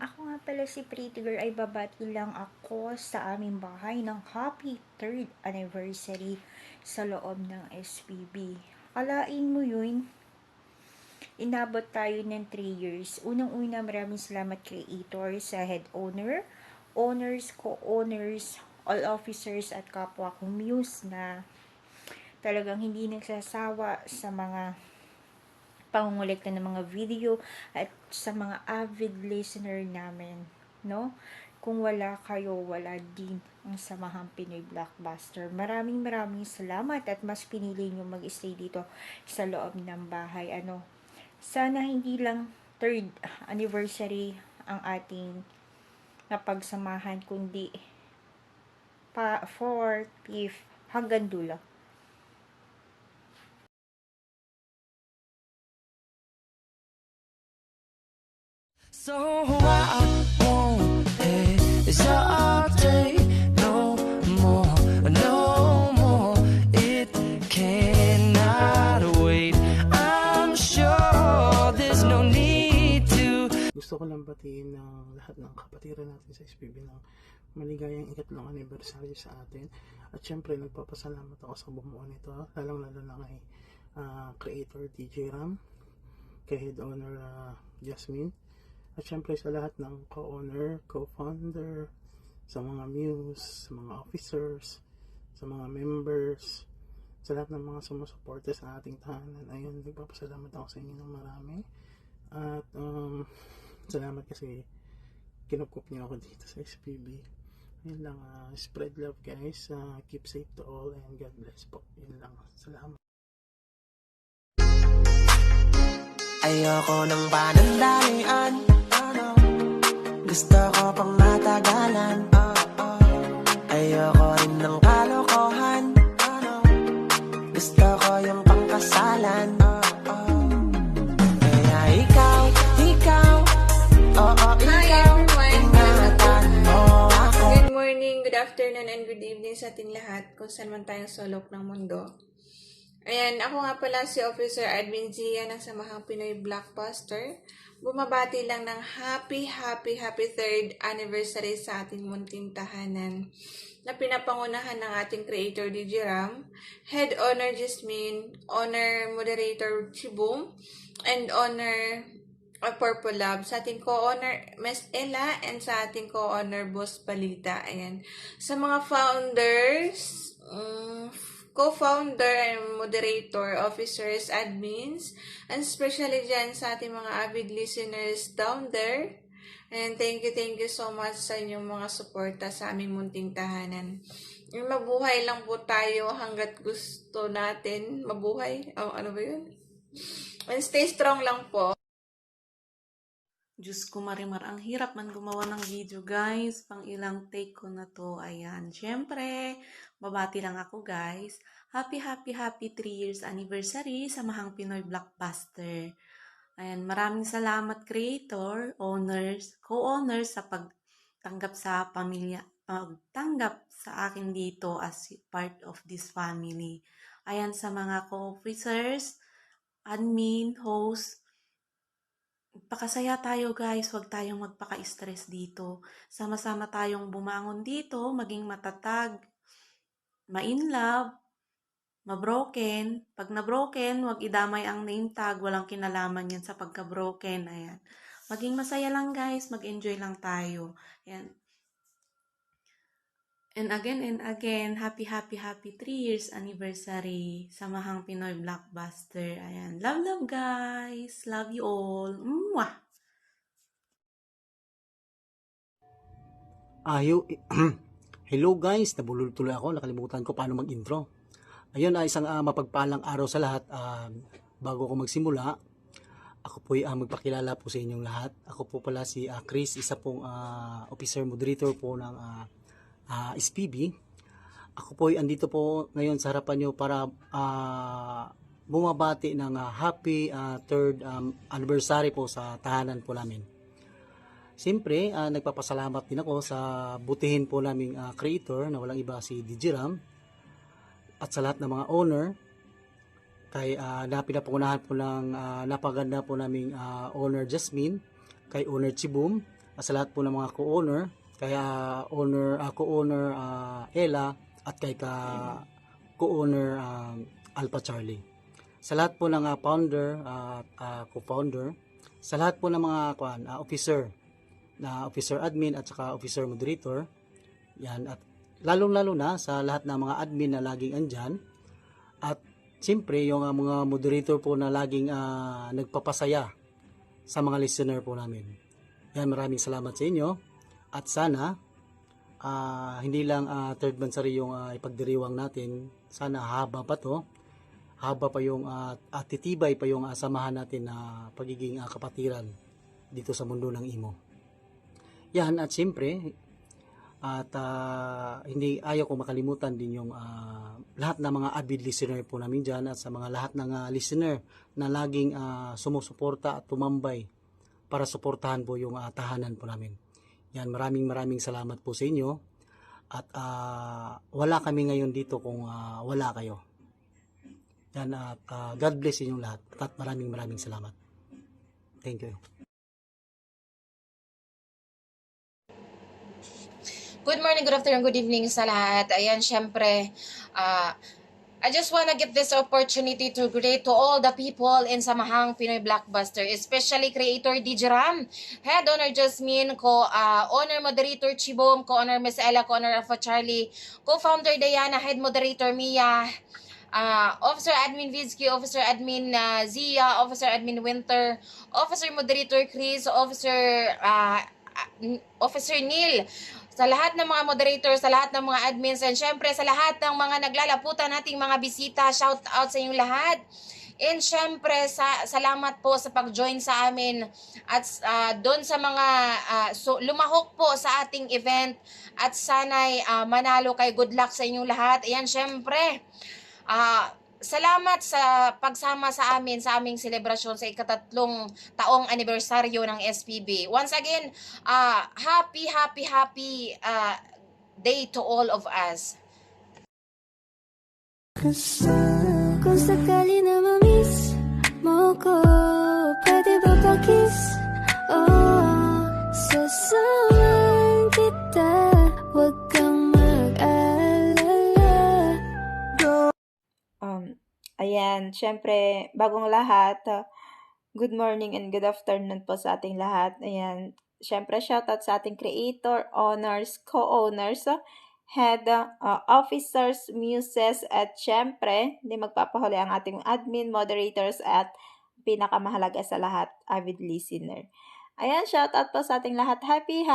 [SPEAKER 9] Ako nga pala si Pretty Girl, ay babati lang ako sa aming bahay ng happy 3rd anniversary sa loob ng SPB. Alain mo yun, inabot tayo ng 3 years. Unang-una, maraming salamat creator, sa head owner, owners, co-owners, all officers at kapwa kong muse na talagang hindi nagsasawa sa mga pangungulekta ng mga video at sa mga avid listener namin, no? Kung wala kayo, wala din ang Samahang Pinoy Blockbuster. Maraming salamat at mas pinili nyo mag-stay dito sa loob ng bahay. Sana hindi lang 3rd anniversary ang ating napagsamahan, kundi 4th, 5th, hanggang dulo.
[SPEAKER 14] So I won't hesitate no more. It cannot wait. I'm sure there's no need to.
[SPEAKER 23] Gusto ko lang batiin ng lahat ng kapatiran natin sa SPB ng maligayang ikatlong anniversary sa atin. At syempre nagpapasalamat ako sa bumuo nito, lalong-lalo na kay creator DJ Ram, kay head owner Jasmine, at syempre sa lahat ng co-owner, co-founder, sa mga muse, sa mga officers, sa mga members, sa lahat ng mga sumusuporte sa ating tahanan. Ayun, nagpapasalamat ako sa inyo ng marami. At salamat kasi kinukup niyo ako dito sa SPB. Yun lang, spread love guys, keep safe to all, and God bless po. Yun lang, salamat.
[SPEAKER 14] Ayoko ng panandalian, gusto ko pang matagalan. Ayoko rin ng kalokohan, gusto ko yung pangkasalan. Kaya ikaw, ingatan mo ako.
[SPEAKER 24] Good morning, good afternoon, and good evening sa ating lahat kung saan man tayong sulok ng mundo. Ayan, ako nga pala si Officer Admin Zia ng Samahang Pinoy Blockbuster. Bumabati lang ng happy 3rd anniversary sa ating munting tahanan. na pinapangunahan ng ating creator DJ Ram, Head Honor Jasmine, Honor Moderator Chibum, and Honor Purple Love, sa ating co-honor Miss Ella, and sa ating co-honor Boss Balita. Ayan. Sa mga founders, co-founder and moderator, officers, admins, and especially dyan sa ating mga avid listeners down there. And thank you so much sa inyong mga suporta sa aming munting tahanan. Mabuhay lang po tayo hanggat gusto natin mabuhay. Ano ba yun? And stay strong lang po.
[SPEAKER 1] Diyos ko, Marimar, ang hirap man gumawa ng video, guys. Pang ilang take ko na to. Ayan. Siyempre, babati lang ako, guys. Happy 3 years anniversary sa Mahang Pinoy Blockbuster. Ayan. Maraming salamat, creator, owners, co-owners sa pagtanggap sa akin dito as part of this family. Ayan, sa mga co-officers, admin, host, pakasaya tayo, guys. Huwag tayong magpaka-stress dito. Sama-sama tayong bumangon dito, maging matatag, ma-in-love, ma-broken. Pag na-broken, huwag idamay ang name tag. Walang kinalaman yan sa pagka-broken. Ayan. Maging masaya lang, guys. Mag-enjoy lang tayo. Ayan. And again, happy 3 years anniversary sa Mahang Pinoy Blockbuster. Ayan. Love, guys. Love you all. Mwah!
[SPEAKER 10] Hello guys, nabulol tuloy ako. Nakalimutan ko paano mag-intro. Ayun, isang mapagpalang araw sa lahat. Bago ako magsimula, ako po'y magpakilala po sa inyong lahat. Ako po pala si Chris, isa pong officer moderator po ng SPB. Ako po ay andito po ngayon sa harapan nyo para bumabati ng happy 3rd anniversary po sa tahanan po namin. Siyempre, nagpapasalamat din ako sa butihin po naming creator na walang iba si DJ Ram at sa lahat ng mga owner kay napinapangunahan po ng napaganda po naming owner Jasmine, kay owner Chibum, at sa lahat po ng mga co-owner, kaya co-owner Ella at kay co-owner Alpha Charlie. Sa lahat po ng founder co-founder, sa lahat po ng mga officer admin at saka officer moderator. Yan, at lalong-lalo na sa lahat ng mga admin na laging andyan. At siyempre yung mga moderator po na laging nagpapasaya sa mga listener po namin. Yan, maraming salamat sa inyo. At sana, hindi lang 3rd Bansari yung ipagdiriwang natin. Sana haba pa to. Haba pa yung titibay pa yung samahan natin na pagiging kapatiran dito sa mundo ng imo. Yan, at siyempre, hindi ayaw ko makalimutan din yung lahat ng mga avid listener po namin dyan at sa mga lahat ng listener na laging sumusuporta at tumambay para suportahan po yung tahanan po namin. Yan, maraming salamat po sa inyo. At wala kami ngayon dito kung wala kayo. Yan, at God bless inyong lahat. At maraming salamat. Thank you.
[SPEAKER 11] Good morning, good afternoon, good evening sa lahat. Ayan, syempre, I just want to give this opportunity to greet to all the people in Samahang Pinoy Blockbuster, especially creator DJ Ram, Head Honor Jasmine, co-owner moderator Chibom, co-owner Miss Ella, co-owner Alpha Charlie, co-founder Diana, head moderator Mia, officer admin Vizky, officer admin Zia, officer admin Winter, officer moderator Chris, officer Neil, sa lahat ng mga moderators, sa lahat ng mga admins, and syempre sa lahat ng mga naglalaputan nating mga bisita, shout out sa inyong lahat. And syempre, salamat po sa pag-join sa amin at doon sa mga lumahok po sa ating event at sana'y manalo kay good luck sa inyong lahat. Ayan, syempre, salamat sa pagsama sa amin sa aming selebrasyon sa ika-3 taong anibersaryo ng SPB. Once again, happy day to all of us.
[SPEAKER 3] Kung sakali na ma-miss mo ko, pwede ba pa-kiss? Oh, sasamahan kita, huwag kang mag-alala.
[SPEAKER 5] Ayan, syempre, bagong lahat, good morning and good afternoon po sa ating lahat. Ayan, syempre, shoutout sa ating creator, owners, co-owners, head officers, muses, at syempre, hindi magpapahuli ang ating admin, moderators, at pinakamahalaga sa lahat, avid listener. Ayan, shoutout po sa ating lahat. Happy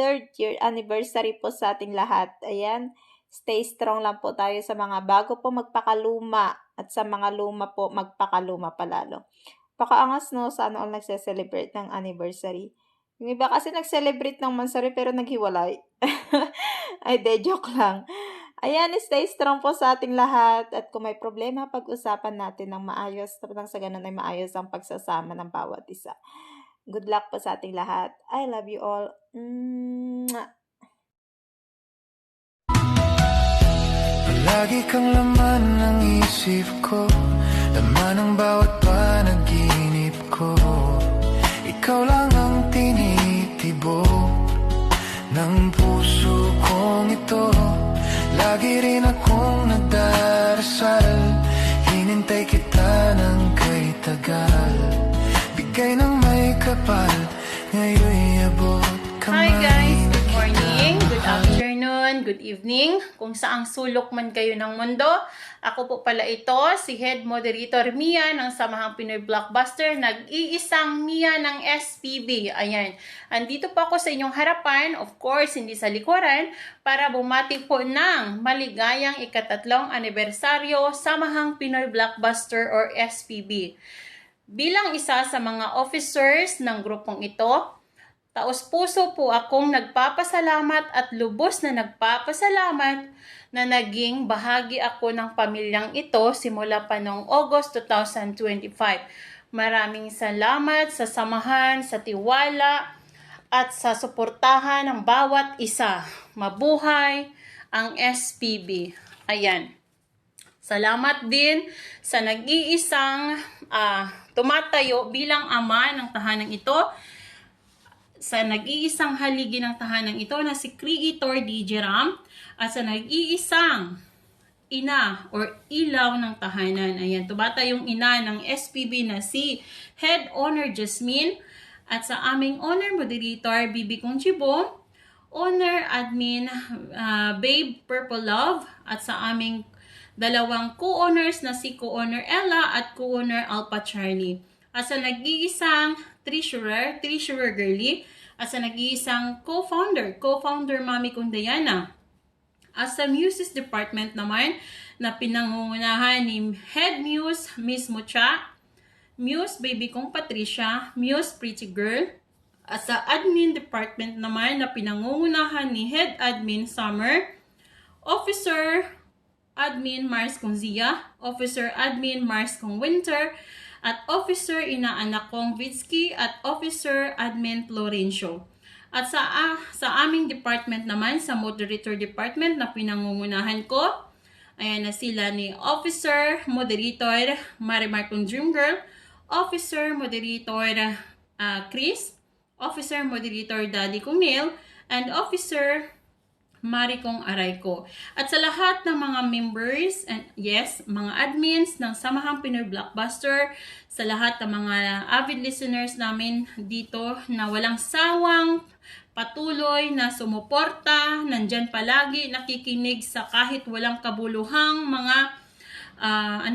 [SPEAKER 5] 3rd year anniversary po sa ating lahat. Ayan, stay strong lang po tayo sa mga bago po magpakaluma at sa mga luma po magpakaluma palalo. Pakaangas no, sana all nagse-celebrate ng anniversary. Yung iba kasi nag-celebrate ng mansari pero naghiwalay. Ay, joke lang. Ayan, stay strong po sa ating lahat at kung may problema, pag-usapan natin ng maayos. Tapos sa ganun ay maayos ang pagsasama ng bawat isa. Good luck po sa ating lahat. I love you all. Mwah!
[SPEAKER 6] Lagi kang laman ng isip ko, laman ng bawat panaginip ko. Ikaw lang ang tinitibok ng puso kong ito. Lagi rin akong nagdarasal, hinintay kita ng kay tagal. Bigay ng may kapal, ngayon'y abot kamay.
[SPEAKER 7] Hi guys, good morning, good afternoon, good evening, kung saang sulok man kayo ng mundo. Ako po pala ito, si Head Moderator Mia ng Samahang Pinoy Blockbuster, nag-iisang Mia ng SPB. Ayan, andito po ako sa inyong harapan, of course, hindi sa likuran, para bumati po ng maligayang ika-3 anibersaryo Samahang Pinoy Blockbuster or SPB. Bilang isa sa mga officers ng grupong ito, taos-puso po akong nagpapasalamat at lubos na nagpapasalamat na naging bahagi ako ng pamilyang ito simula pa noong August 2025. Maraming salamat sa samahan, sa tiwala, at sa suportahan ng bawat isa. Mabuhay ang SPB. Ayan. Salamat din sa nag-iisang tumatayo bilang ama ng tahanang ito, sa nag-iisang haligi ng tahanang ito na si Creator DJ Ram, at sa nag-iisang ina or ilaw ng tahanan. Ayan, tubata yung ina ng SPB na si Head Owner Jasmine, at sa aming Owner Moderator Bibi Conchibong, Owner Admin Babe Purple Love, at sa aming dalawang co-owners na si co-owner Ella at co-owner Alpha Charlie. At sa nag-iisang treasurer girly, at sa nag-iisang co-founder Mami Kundayana. At sa Muses Department naman, na pinangungunahan ni Head Muse Miss Mucha, Muse Baby Kong Patricia, Muse Pretty Girl. At sa Admin Department naman, na pinangungunahan ni Head Admin Summer, Officer Admin Mars Kong Zia, Officer Admin Mars Kong Winter, at Officer Inaanak Kong Vitsky, at Officer Admin Florencio. At sa aming department naman, sa Moderator Department na pinangungunahan ko, ayan na sila ni Officer Moderator Marimar Kong Dream Girl, Officer Moderator Chris, Officer Moderator Daddy Kong Neil, and Officer Mari Kong Arayko. At sa lahat ng mga members, and yes, mga admins ng Samahang Pinoy Blockbuster, sa lahat ng mga avid listeners namin dito na walang sawang patuloy na sumuporta, nandyan palagi, nakikinig sa kahit walang kabuluhang mga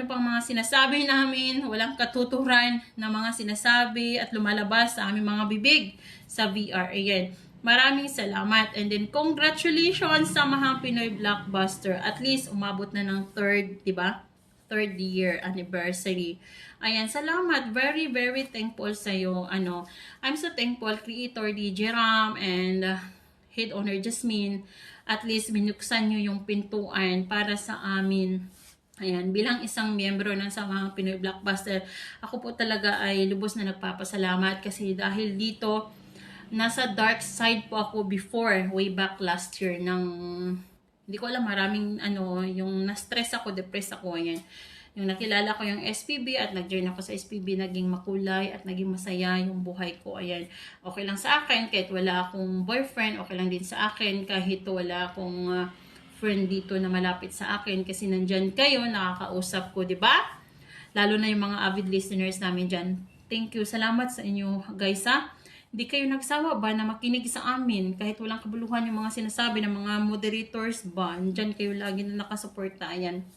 [SPEAKER 7] mga sinasabi namin, walang katuturan na mga sinasabi at lumalabas sa aming mga bibig sa VR. Ayan. Maraming salamat. And then, congratulations sa Samahang Pinoy Blockbuster. At least, umabot na ng 3rd, diba? 3rd year anniversary. Ayan, salamat. Very, very thankful sa'yo. I'm so thankful, Creator DJ Ram and Head Owner Jasmine. At least, binuksan nyo yung pintuan para sa amin. Ayan, bilang isang miyembro ng Samahang Pinoy Blockbuster, ako po talaga ay lubos na nagpapasalamat kasi dahil dito, nasa dark side po ako before, way back last year, hindi ko alam, maraming yung na-stress ako, depressed ako, ayan. Yung nakilala ko yung SPB at nag-join ako sa SPB, naging makulay at naging masaya yung buhay ko, ayan. Okay lang sa akin, kahit wala akong boyfriend, okay lang din sa akin, kahit wala akong friend dito na malapit sa akin, kasi nandyan kayo, nakakausap ko, diba? Lalo na yung mga avid listeners namin dyan. Thank you. Salamat sa inyo guys ha. Hindi kayo nagsawa ba na makinig sa amin kahit walang kabuluhan yung mga sinasabi ng mga moderators ba. Dyan kayo lagi na nakasuporta. Ayan.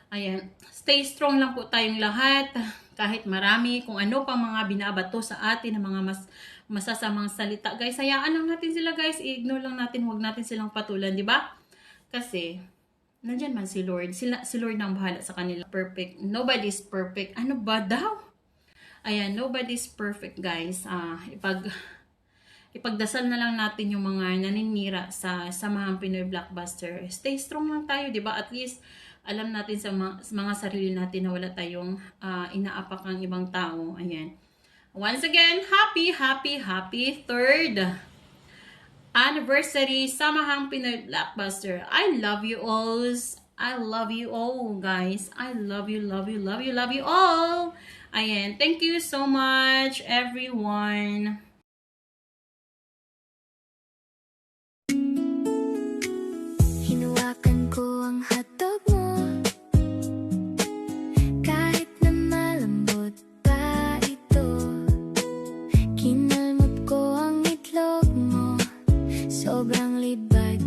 [SPEAKER 7] Ayan. Stay strong lang po tayong lahat. Kahit marami kung ano pang mga binabato sa atin ng mga masasamang salita. Guys, hayaan lang natin sila guys. I-ignore lang natin. Huwag natin silang patulan. Di ba? Kasi nandyan man si Lord. Si Lord nang bahala sa kanila. Perfect. Nobody's perfect. Ano ba daw? Ayan, nobody's perfect guys. Ipagdasal na lang natin yung mga naninira sa Samahang Pinoy Blockbuster. Stay strong lang tayo, di ba? At least, alam natin sa mga sarili natin na wala tayong inaapak ang ibang tao. Ayan. Once again, happy 3rd anniversary Samahang Pinoy Blockbuster. I love you all. I love you all, guys. I love you all. Ayan. Thank you so much, everyone.
[SPEAKER 3] Hinawakan ko ang hotdog mo, kahit na malambot pa ito. Kinalmot ko ang itlog mo, sobrang libag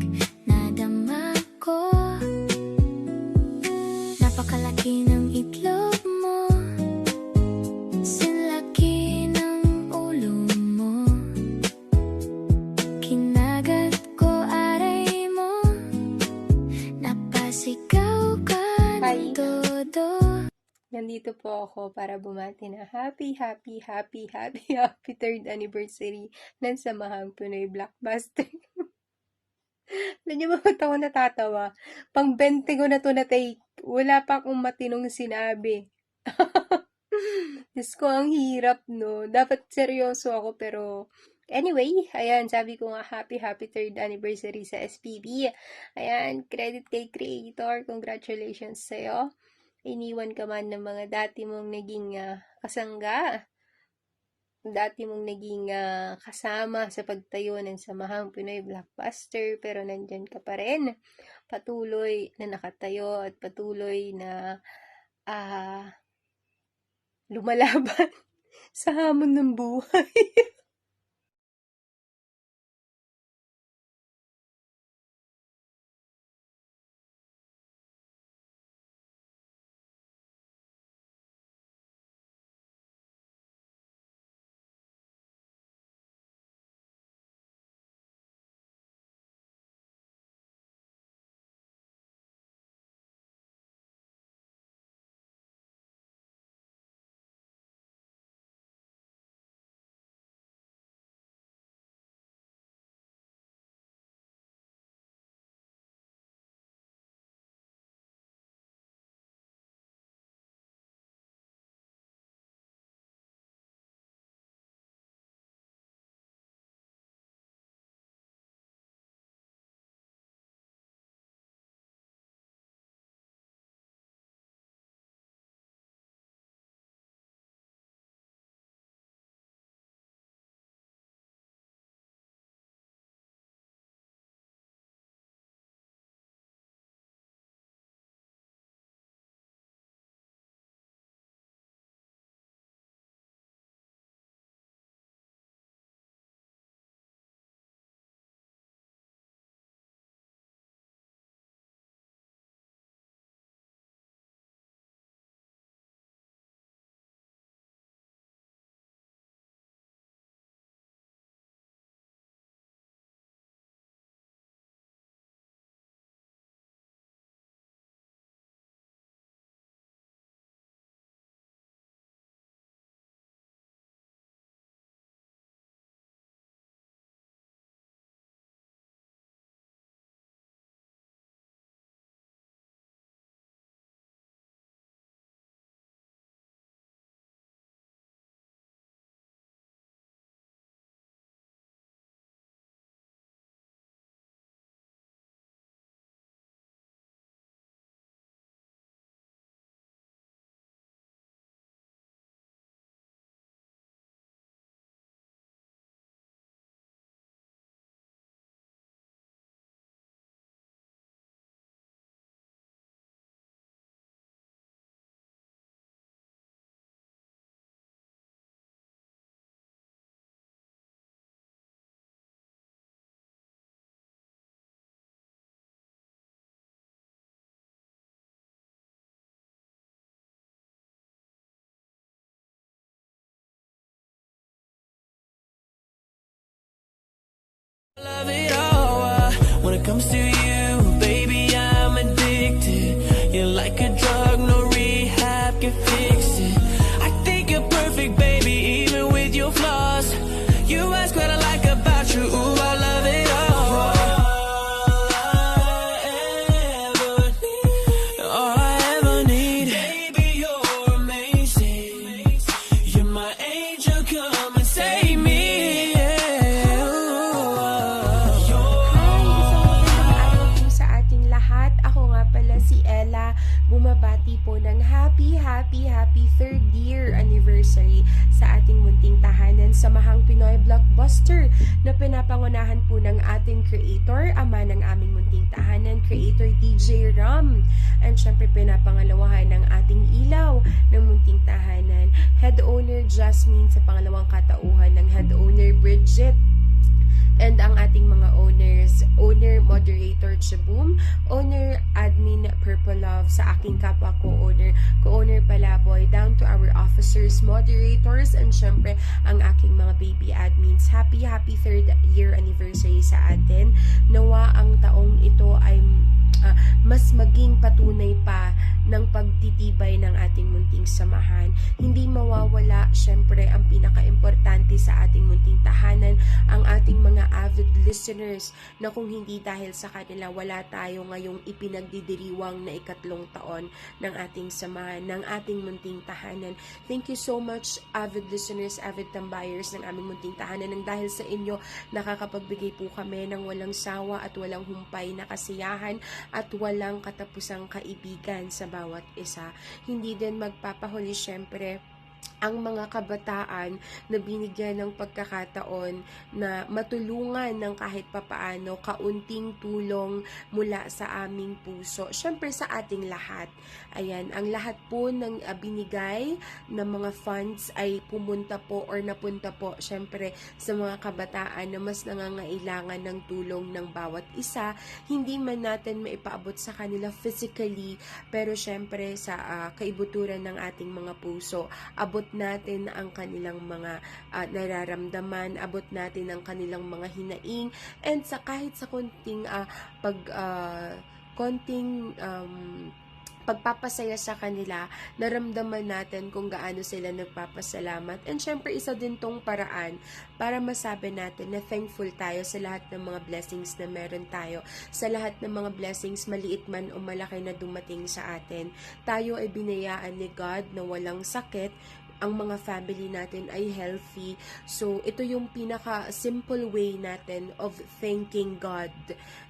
[SPEAKER 3] na dama ko. Napakalaki ng itlog mo, sinlaki ng ulo mo. Kinagat ko aray mo, napasigaw ka ng todo.
[SPEAKER 12] Nandito po ako para bumati na happy 3rd anniversary ng Samahang Pinoy Blockbuster. Alam niyo ba ba't ako natatawa? Pang 20 ko na to na take. Wala pa akong matinong sinabi. Diyos ko, ang hirap, no? Dapat seryoso ako, pero anyway, ayan, sabi ko nga, happy 3rd anniversary sa SPB. Ayan, credit kay creator. Congratulations sa'yo. Iniwan ka man ng mga dati mong naging kasangga. Dati mong naging kasama sa pagtayo ng Samahang Pinoy Blockbuster, pero nandyan ka pa rin. Patuloy na nakatayo at patuloy na lumalaban sa hamon ng buhay.
[SPEAKER 14] Love it all. When it comes to you, baby, I'm addicted. You're like a drug, no rehab can fix it. I think you're perfect, baby, even with your flaws. You ask what I like about you, ooh, I love it all. All I ever need, baby, you're amazing. You're my angel, come and save me.
[SPEAKER 13] Sa ating lahat, ako nga pala si Ella, bumabati po ng happy third year anniversary sa ating munting tahanan, Samahang Pinoy Blockbuster, na pinapangunahan po ng ating creator, ama ng aming munting tahanan, creator DJ Ram, and syempre pinapangalawahan ng ating ilaw ng munting tahanan, head owner Jasmine sa pangalawang katauhan ng head owner Bridget, and ang ating mga owners, owner moderator Chaboom, owner admin Purple Love, sa aking kapwa co-owner Palaboy, down to our officers, moderators, and syempre ang aking mga baby admins. Happy third year anniversary sa atin. Nawa ang taong ito ay mas maging patunay pa ng pagtitibay ng ating munting samahan. Hindi mawawala syempre ang pinaka-importante sa ating munting tahanan, ang ating mga avid listeners, na kung hindi dahil sa kanila, wala tayo ngayong ipinagdidiriwang na 3 taon ng ating samahan, ng ating munting tahanan. Thank you so much, avid listeners, avid tambayers ng aming munting tahanan, nang dahil sa inyo nakakapagbigay po kami ng walang sawa at walang humpay na kasiyahan at walang katapusang kaibigan sa bawat isa. Hindi din magpapahuli syempre ang mga kabataan na binigyan ng pagkakataon na matulungan ng kahit papaano, kaunting tulong mula sa aming puso. Syempre sa ating lahat. Ayan, ang lahat po ng binigay na mga funds ay pumunta po or napunta po syempre sa mga kabataan na mas nangangailangan ng tulong ng bawat isa. Hindi man natin maipaabot sa kanila physically, pero syempre sa kaibuturan ng ating mga puso, abot natin ang kanilang mga nararamdaman, abot natin ang kanilang mga hinaing, and sa kahit sa pagpapasaya sa kanila, naramdaman natin kung gaano sila nagpapasalamat. And syempre, isa din tong paraan para masabi natin na thankful tayo sa lahat ng mga blessings na meron tayo, sa lahat ng mga blessings, maliit man o malaki, na dumating sa atin. Tayo ay binayaan ni God na walang sakit, ang mga family natin ay healthy. So, ito yung pinaka-simple way natin of thanking God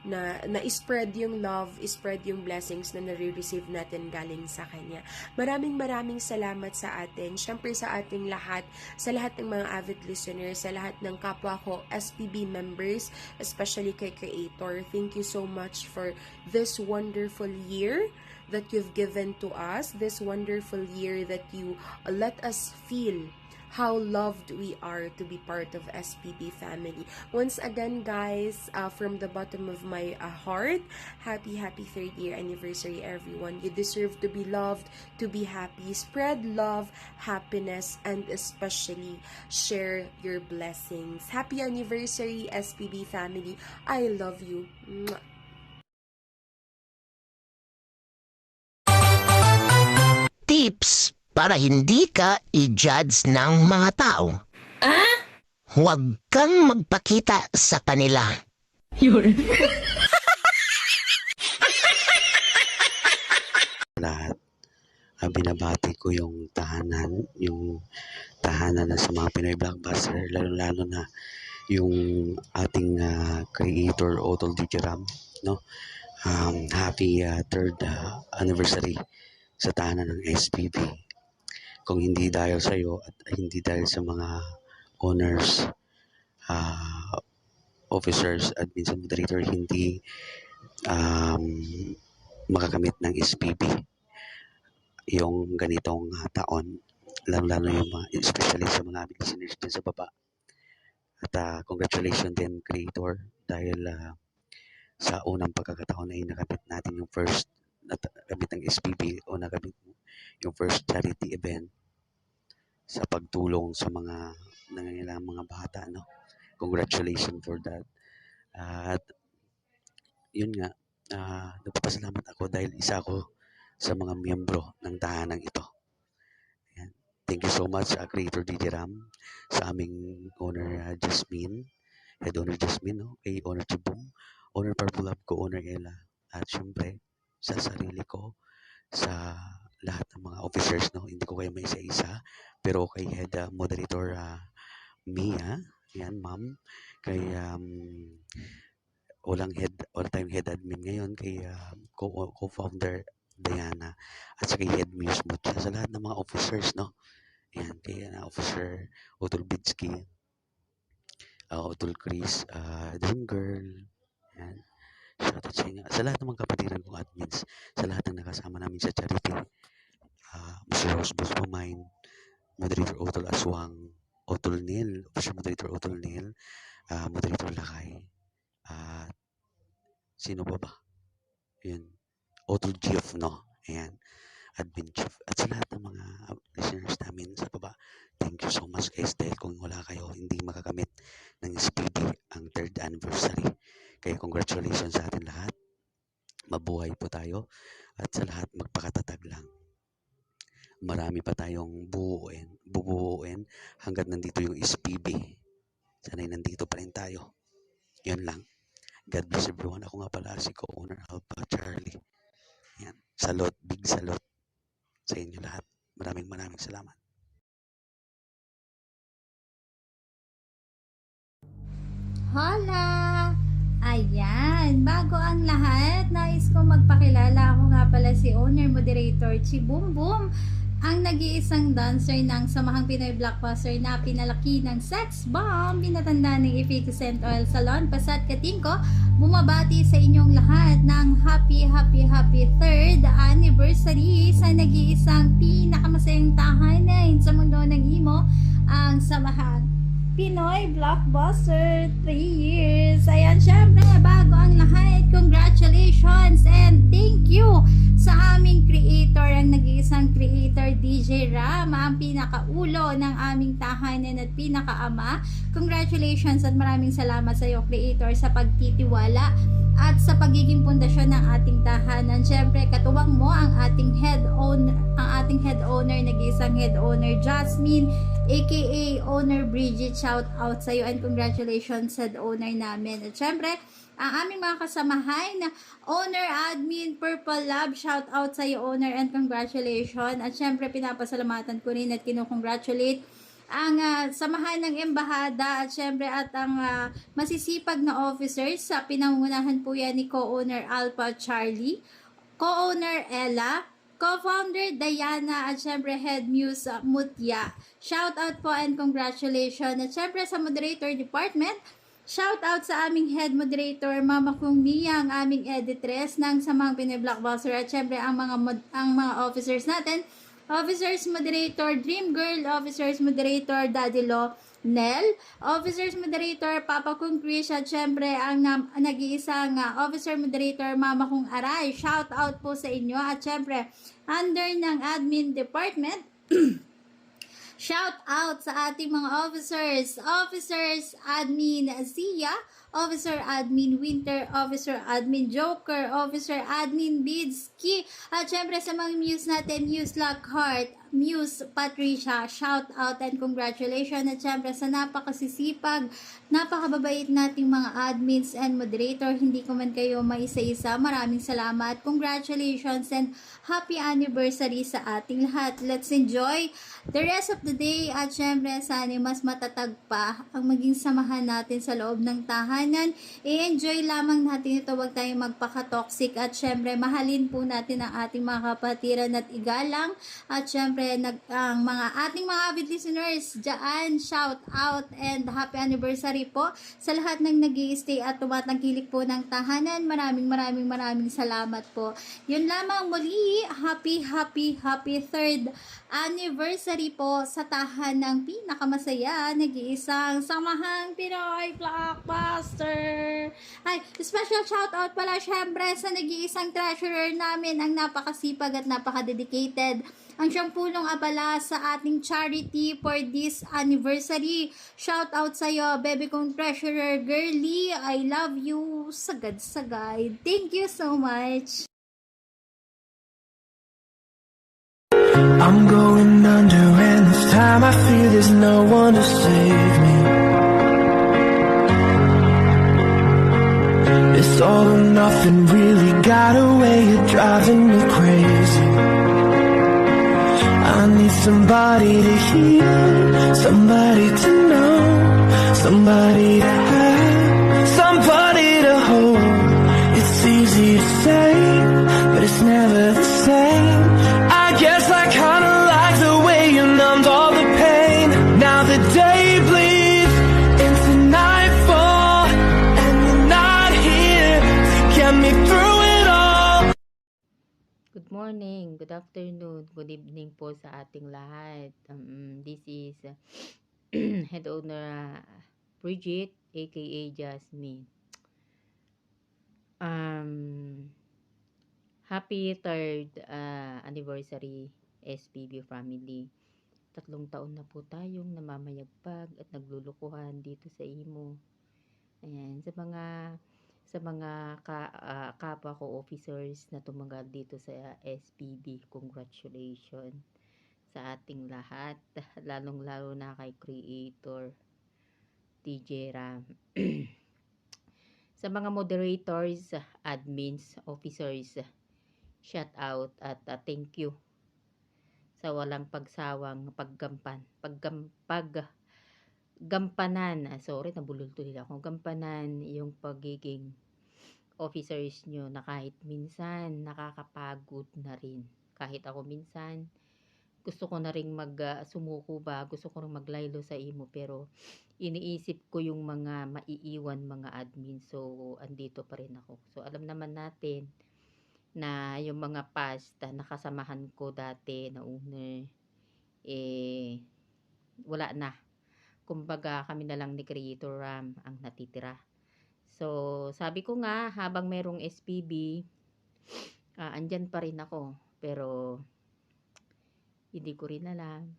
[SPEAKER 13] na spread yung love, spread yung blessings na nare-receive natin galing sa Kanya. Maraming salamat sa atin. Syempre sa ating lahat, sa lahat ng mga avid listeners, sa lahat ng kapwa ko, SPB members, especially kay Creator. Thank you so much for this wonderful year that you've given to us, this wonderful year that you let us feel how loved we are to be part of SPB family. Once again, guys, from the bottom of my heart, happy 3rd year anniversary, everyone. You deserve to be loved, to be happy. Spread love, happiness, and especially share your blessings. Happy anniversary, SPB family. I love you. Mwah.
[SPEAKER 15] Tips para hindi ka i-judge ng mga tao. Huwag kang magpakita sa kanila.
[SPEAKER 16] Lahat, binabati ko yung tahanan na sa mga Pinoy Blockbuster, lalo na yung ating creator, Otol Dijaram, no? Happy 3rd anniversary sa tahanan ng SPB. Kung hindi dahil sa iyo at hindi dahil sa mga owners, officers, admins, and moderator, hindi makakamit ng SPB yung ganitong taon, lalo yung especially sa mga listeners din sa baba. At congratulations din, Creator, dahil sa unang pagkakataon ay nakamit natin yung first nakamit ng SPB o nakamit yung first charity event sa pagtulong sa mga nangangailangang mga bata, no? Congratulations for that. At yun nga, nagpapasalamat ako dahil isa ako sa mga miyembro ng tahanang ito. Ayan. Thank you so much, Creator DJ Ram, sa aming owner Jasmine, head owner Jasmine, no? Kay owner Chibong, owner Purple Lab ko, owner Ella, at syempre sa sarili ko, sa lahat ng mga officers, no? Hindi ko kayo may isa-isa, pero kay head moderator Mia, yan ma'am, kay all-time head admin ngayon, kay co-founder Diana, at sa kay head Muse Mutya, sa lahat ng mga officers, no? Yan, kay Officer Otol Bitsky, Otol Chris, Dream Girl, yan. Shoutout sa inyo. Sa lahat ng mga kapatiran kong admins, sa lahat ng nakasama namin sa charity, Mr. Rose Busmamain, Moderator Otol Aswang, Otol Neil, Official Moderator Otol Neil, Moderator Lakay, sino ba ba? Yun, Otol Chief, no? Ayan, Admin Chief. At sa lahat ng mga listeners namin sa baba, thank you so much guys, dahil kung wala kayo, hindi makakamit ng SPB ang 3rd anniversary. Kaya congratulations sa atin lahat. Mabuhay po tayo. At sa lahat, magpakatatag lang. Marami pa tayong bubuuin hanggat nandito yung SPB. Sana'y nandito pa rin tayo. Yun lang. God bless everyone. Ako nga pala si co-owner Alpha Charlie. Yan. Salot, big salot sa inyo lahat. Maraming salamat.
[SPEAKER 8] Hola! Ayan, bago ang lahat, nais ko magpakilala. Ako nga pala si owner moderator Chi Boom Boom, ang nag-iisang dancer ng Samahang Pinoy Blockbuster na pinalaki ng sex bomb, pinatanda ng Efficient Oil Salon, Pasat Katingko. Bumabati sa inyong lahat ng happy 3rd anniversary sa nag-iisang pinakamasayang tahanan sa mundo ng imo, ang Samahang Pinoy Blockbuster 3 years. Ayan, syempre, bago ang lahat, congratulations and thank you sa aming creator, ang nag-iisang creator DJ Ram, ang pinakaulo ng aming tahanan at pinakaama. Congratulations at maraming salamat sa iyo, creator, sa pagtitiwala at sa pagiging pundasyon ng ating tahanan. Syempre, katuwang mo ang ating head owner, nag-iisang head owner Jasmine, aka owner Bridget. Shout out sa iyo and congratulations sa owner namin. At syempre, ang aming mga kasamahan na owner admin Purple Lab, shout out sa iyo owner and congratulations. At syempre, pinapasalamatan ko rin at kinukongratulate ang samahan ng embahada at syempre at ang masisipag na officers sa pinangunahan po yan ni co-owner Alpha Charlie, co-owner Ella, co-founder Diana, at syempre head Muse Mutya. Shout out po and congratulations. At syempre sa moderator department, shout out sa aming head moderator Mama Kung Mia, ang aming editress ng Samahang Pinoy Blockbuster, at syempre ang mga officers natin, Officers Moderator Dream Girl, Officers Moderator Daddy Lo Nel, Officers Moderator Papa Kung Chris, at syempre ang nag-iisang Officer Moderator Mama Kung Aray. Shout out po sa inyo. At syempre under ng admin department, shout out sa ating mga officers, Officers Admin Zia, Officer Admin Winter, Officer Admin Joker, Officer Admin Bidski, at syempre sa mga Muse natin, Muse Lockhart, Muse Patricia, shout out and congratulations. At syempre sa napakasisipag, napakababait nating mga admins and moderator, hindi ko man kayo maisa-isa, maraming salamat, congratulations and happy anniversary sa ating lahat. Let's enjoy the rest of the day at syempre sana mas matatag pa ang maging samahan natin sa loob ng tahanan. I-enjoy lamang natin ito, wag tayong magpaka-toxic, at syempre mahalin po natin ang ating mga kapatiran at igalang. At syempre ang mga ating mga avid listeners dyan, shout out and happy anniversary po sa lahat ng nag-i-stay at tumatangkilik po ng tahanan. Maraming salamat po. Yun lamang, muli, happy 3rd anniversary po sa tahanang pinakamasaya, nag-iisang Samahang Pinoy Blockbuster. Ay, special shout out pala syempre sa nag-iisang treasurer namin, ang napakasipag at napaka-dedicated ang siyang pulong abala sa ating charity for this anniversary. Shout out sa'yo, baby kong treasurer, girly. I love you. Sagad-sagay. Thank you so much.
[SPEAKER 14] I'm going under, and this time I feel there's no one to save me. This all or nothing really got a way of driving me crazy. I need somebody to hear, somebody to know, somebody to have, somebody to hold. It's easy to say, but it's never the same. I guess I kinda like the way you numbed all the pain. Now the day bleeds into nightfall, and you're not here to get me through it all.
[SPEAKER 17] Good morning, good afternoon, good evening po sa ating lahat. This is head owner Bridget, aka Jasmine. Happy 3rd anniversary SPB family. 3 taon na po tayong namamayagpag at naglulukuhan dito sa imo. Ayan, sa mga kapwa ko officers na tumagal dito sa SPB, congratulations sa ating lahat, lalong-lalo na kay Creator TJ Ram. Sa mga moderators, admins, officers, shout out at thank you sa walang pagsawang gampanan yung pagiging officers nyo, na kahit minsan nakakapagod na rin. Kahit ako minsan gusto ko na ring sumuko ba, gusto ko rin maglaylo sa imo, pero iniisip ko yung mga maiiwan mga admin, so andito pa rin ako. So alam naman natin na yung mga past nakasamahan ko dati na owner, wala na. Kumbaga kami na lang ni Creator Ram ang natitira. So sabi ko nga, habang merong SPB, andyan pa rin ako, pero hindi ko rin alam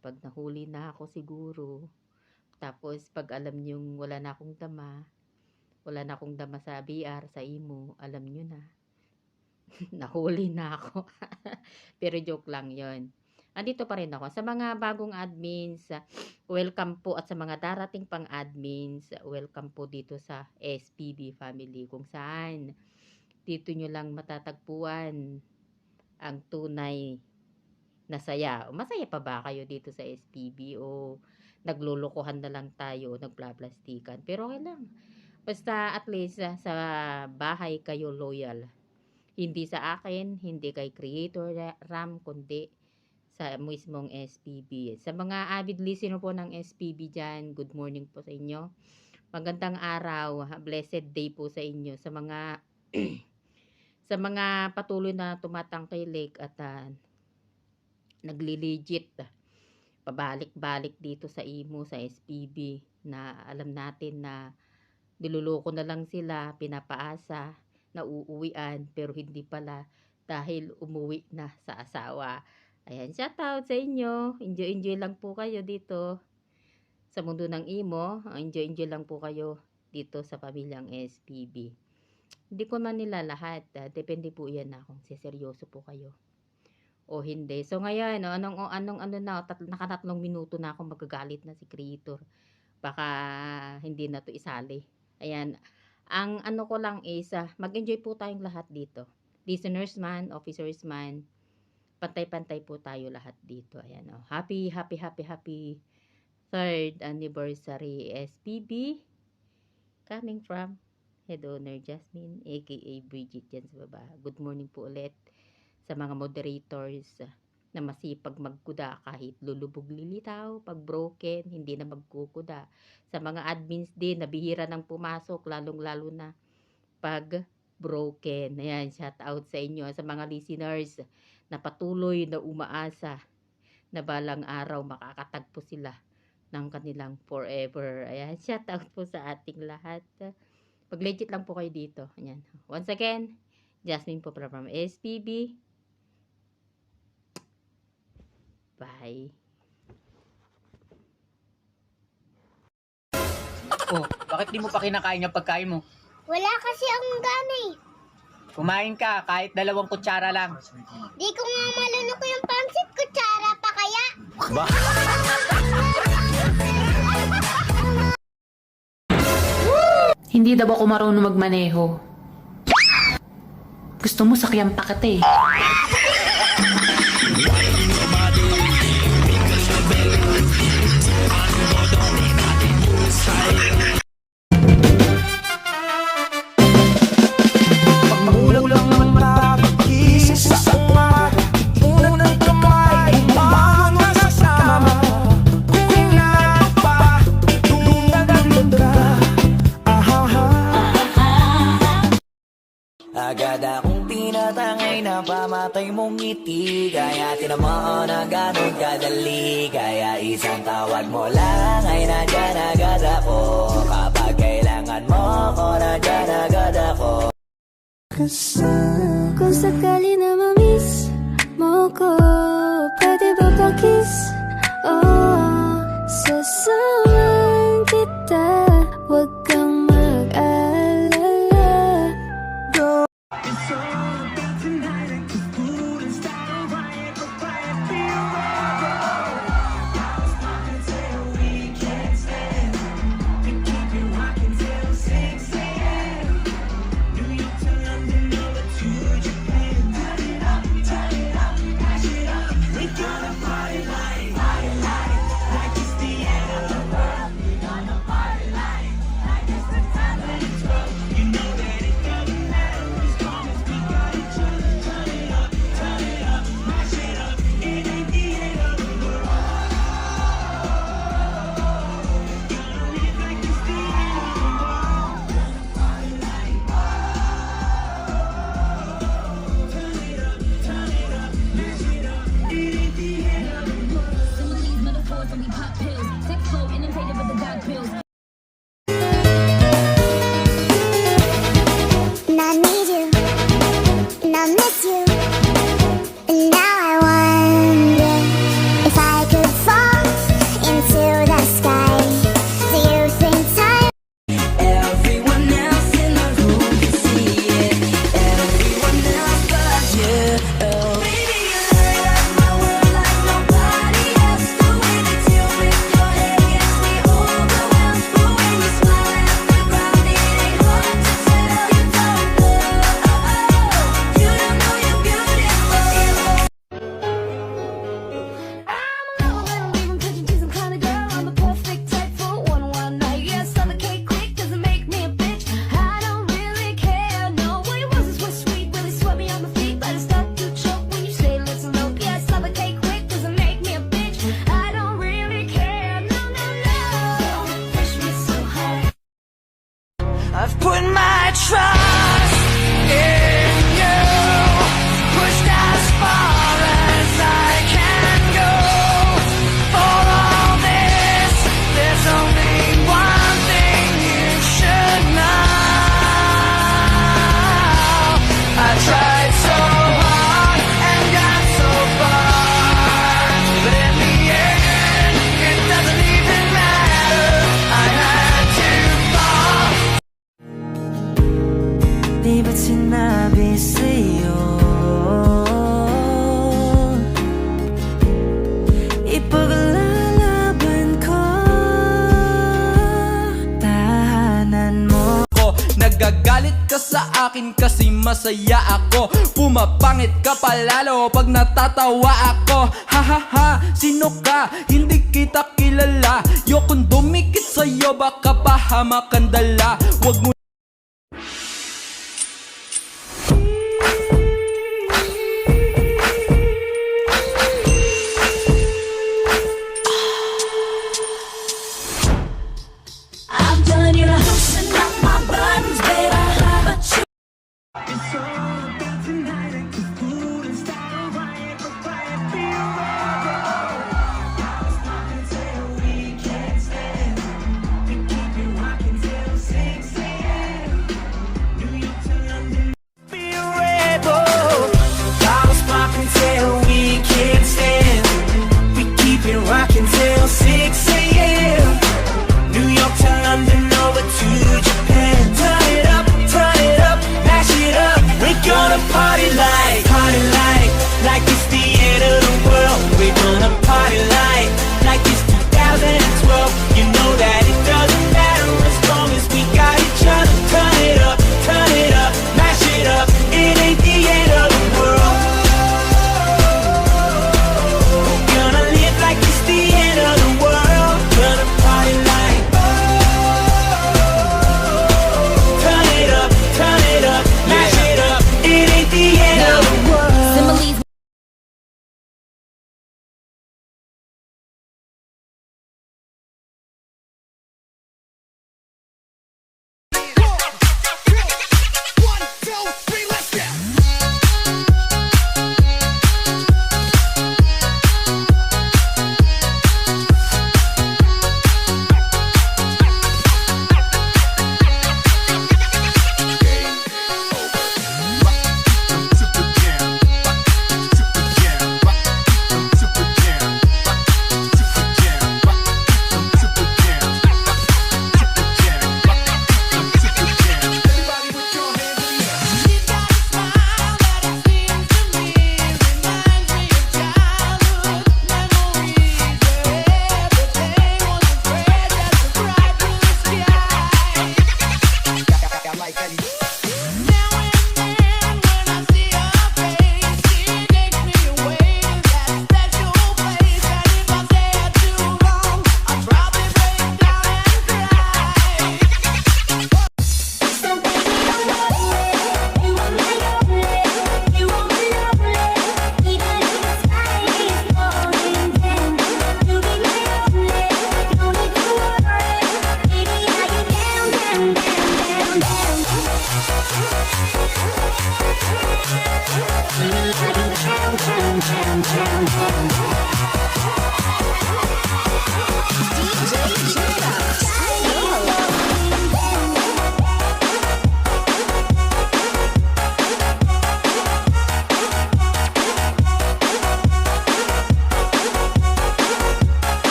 [SPEAKER 17] pag nahuli na ako siguro, tapos pag alam nyong wala na akong dama sa BR, sa imo, alam nyo na nahuli na ako. Pero joke lang yon. Andito pa rin ako. Sa mga bagong admins, welcome po, at sa mga darating pang admins, welcome po dito sa SPB family, kung saan dito nyo lang matatagpuan ang tunay na saya. Masaya pa ba kayo dito sa SPB, o naglulukuhan na lang tayo, nagplaplastikan? Pero okay lang. Basta at least sa bahay kayo loyal. Hindi sa akin, hindi kay Creator Ram, kundi sa mismong SPB. Sa mga avid listener po ng SPB dyan, good morning po sa inyo. Magandang araw, blessed day po sa inyo. Sa mga sa mga patuloy na tumatangkilik at nagli-legit pabalik-balik dito sa imo, sa SPB, na alam natin na niluloko na lang sila, pinapaasa na uuwian, pero hindi pala, dahil umuwi na sa asawa. Ayan, shout out sa inyo. Enjoy lang po kayo dito sa mundo ng imo. Enjoy lang po kayo dito sa pamilyang SPB. Hindi ko man nila lahat, depende po yan na kung seryoso po kayo o hindi. So ngayon, nakatatlong minuto na ako, magagalit na si Creator. Baka hindi na to isali. Ayan, ang ko lang is, mag-enjoy po tayong lahat dito. Listeners man, officers man, pantay-pantay po tayo lahat dito. Ayan, happy 3rd anniversary SPB. Coming from head owner Jasmine, aka Bridget, dyan sa baba. Good morning po ulit sa mga moderators na masipag magkuda kahit lulubog lilitaw, pag broken hindi na magkukuda. Sa mga admins din na bihira nang pumasok, lalong-lalo na pag broken. Ayan, shout out sa inyo. Sa mga listeners na patuloy na umaasa na balang araw makakatagpo sila ng kanilang forever. Ayan, shout out po sa ating lahat. Pag legit lang po kayo dito. Ayan. Once again, Jasmine po from SPB. Bye.
[SPEAKER 18] Oh, bakit di mo pa kinakain yung pagkain mo?
[SPEAKER 19] Wala kasi akong gana eh.
[SPEAKER 18] Kumain ka kahit 2 kutsara lang.
[SPEAKER 19] Di ko nga malunok yung pansit, kutsara pa kaya?
[SPEAKER 18] Ba?
[SPEAKER 20] Hindi daw ako marunong magmaneho. Gusto mo sakyan pa kita eh.
[SPEAKER 14] Pagkulang ng pag-isip sa umat, unang kamay, mga kasama. Kung na pa, dumagdag ka. Agad akong pinatangay na pamatay mong ngiti. Kaya tinamaan na ganun kadali. Kaya isang tawag mo lang ay nandyan agad ako. Kapag kailangan mo ko, nandyan agad ako.
[SPEAKER 3] Kung sakali na ma-miss mo ko, pwede ba pa-kiss? Oh, sasamahan kita, huwag kang mag-alala.
[SPEAKER 19] And I need you, and I miss you, and now I wonder if I could fall into the sky. Do you think time?
[SPEAKER 14] Everyone else in the room can see it. Everyone else but you. Baby, you light up my world like nobody else. The way that you lift your head gets me overwhelmed. But when you smile at the ground, it ain't hard to tell. You don't know you're beautiful.
[SPEAKER 3] I'm a perfect type for one night. Yes, I'm a cake quick, doesn't make me a bitch. I don't really care. No, what it was sweet, really swept me on my feet, but it start to choke when you say let's elope. Yes, I'm a cake quick, doesn't make me a bitch. I don't really care. No, no, no. Push me so hard.
[SPEAKER 14] I've put my trust in you, pushed as far as I can go. For all this, there's only one thing you should know. I tried so hard and got so far, but in the end, it doesn't even matter. I had to fall. Di ba't sinabi sa'yo ipaglalaban ko tahanan mo?
[SPEAKER 21] Nagagalit ka sa akin kasi masaya ako. Pumapangit ka palalo pag natatawa ako. Ha ha ha, sino ka? Hindi kita kilala. Yokong dumikit sa'yo baka pahamak ang dala. Wag mo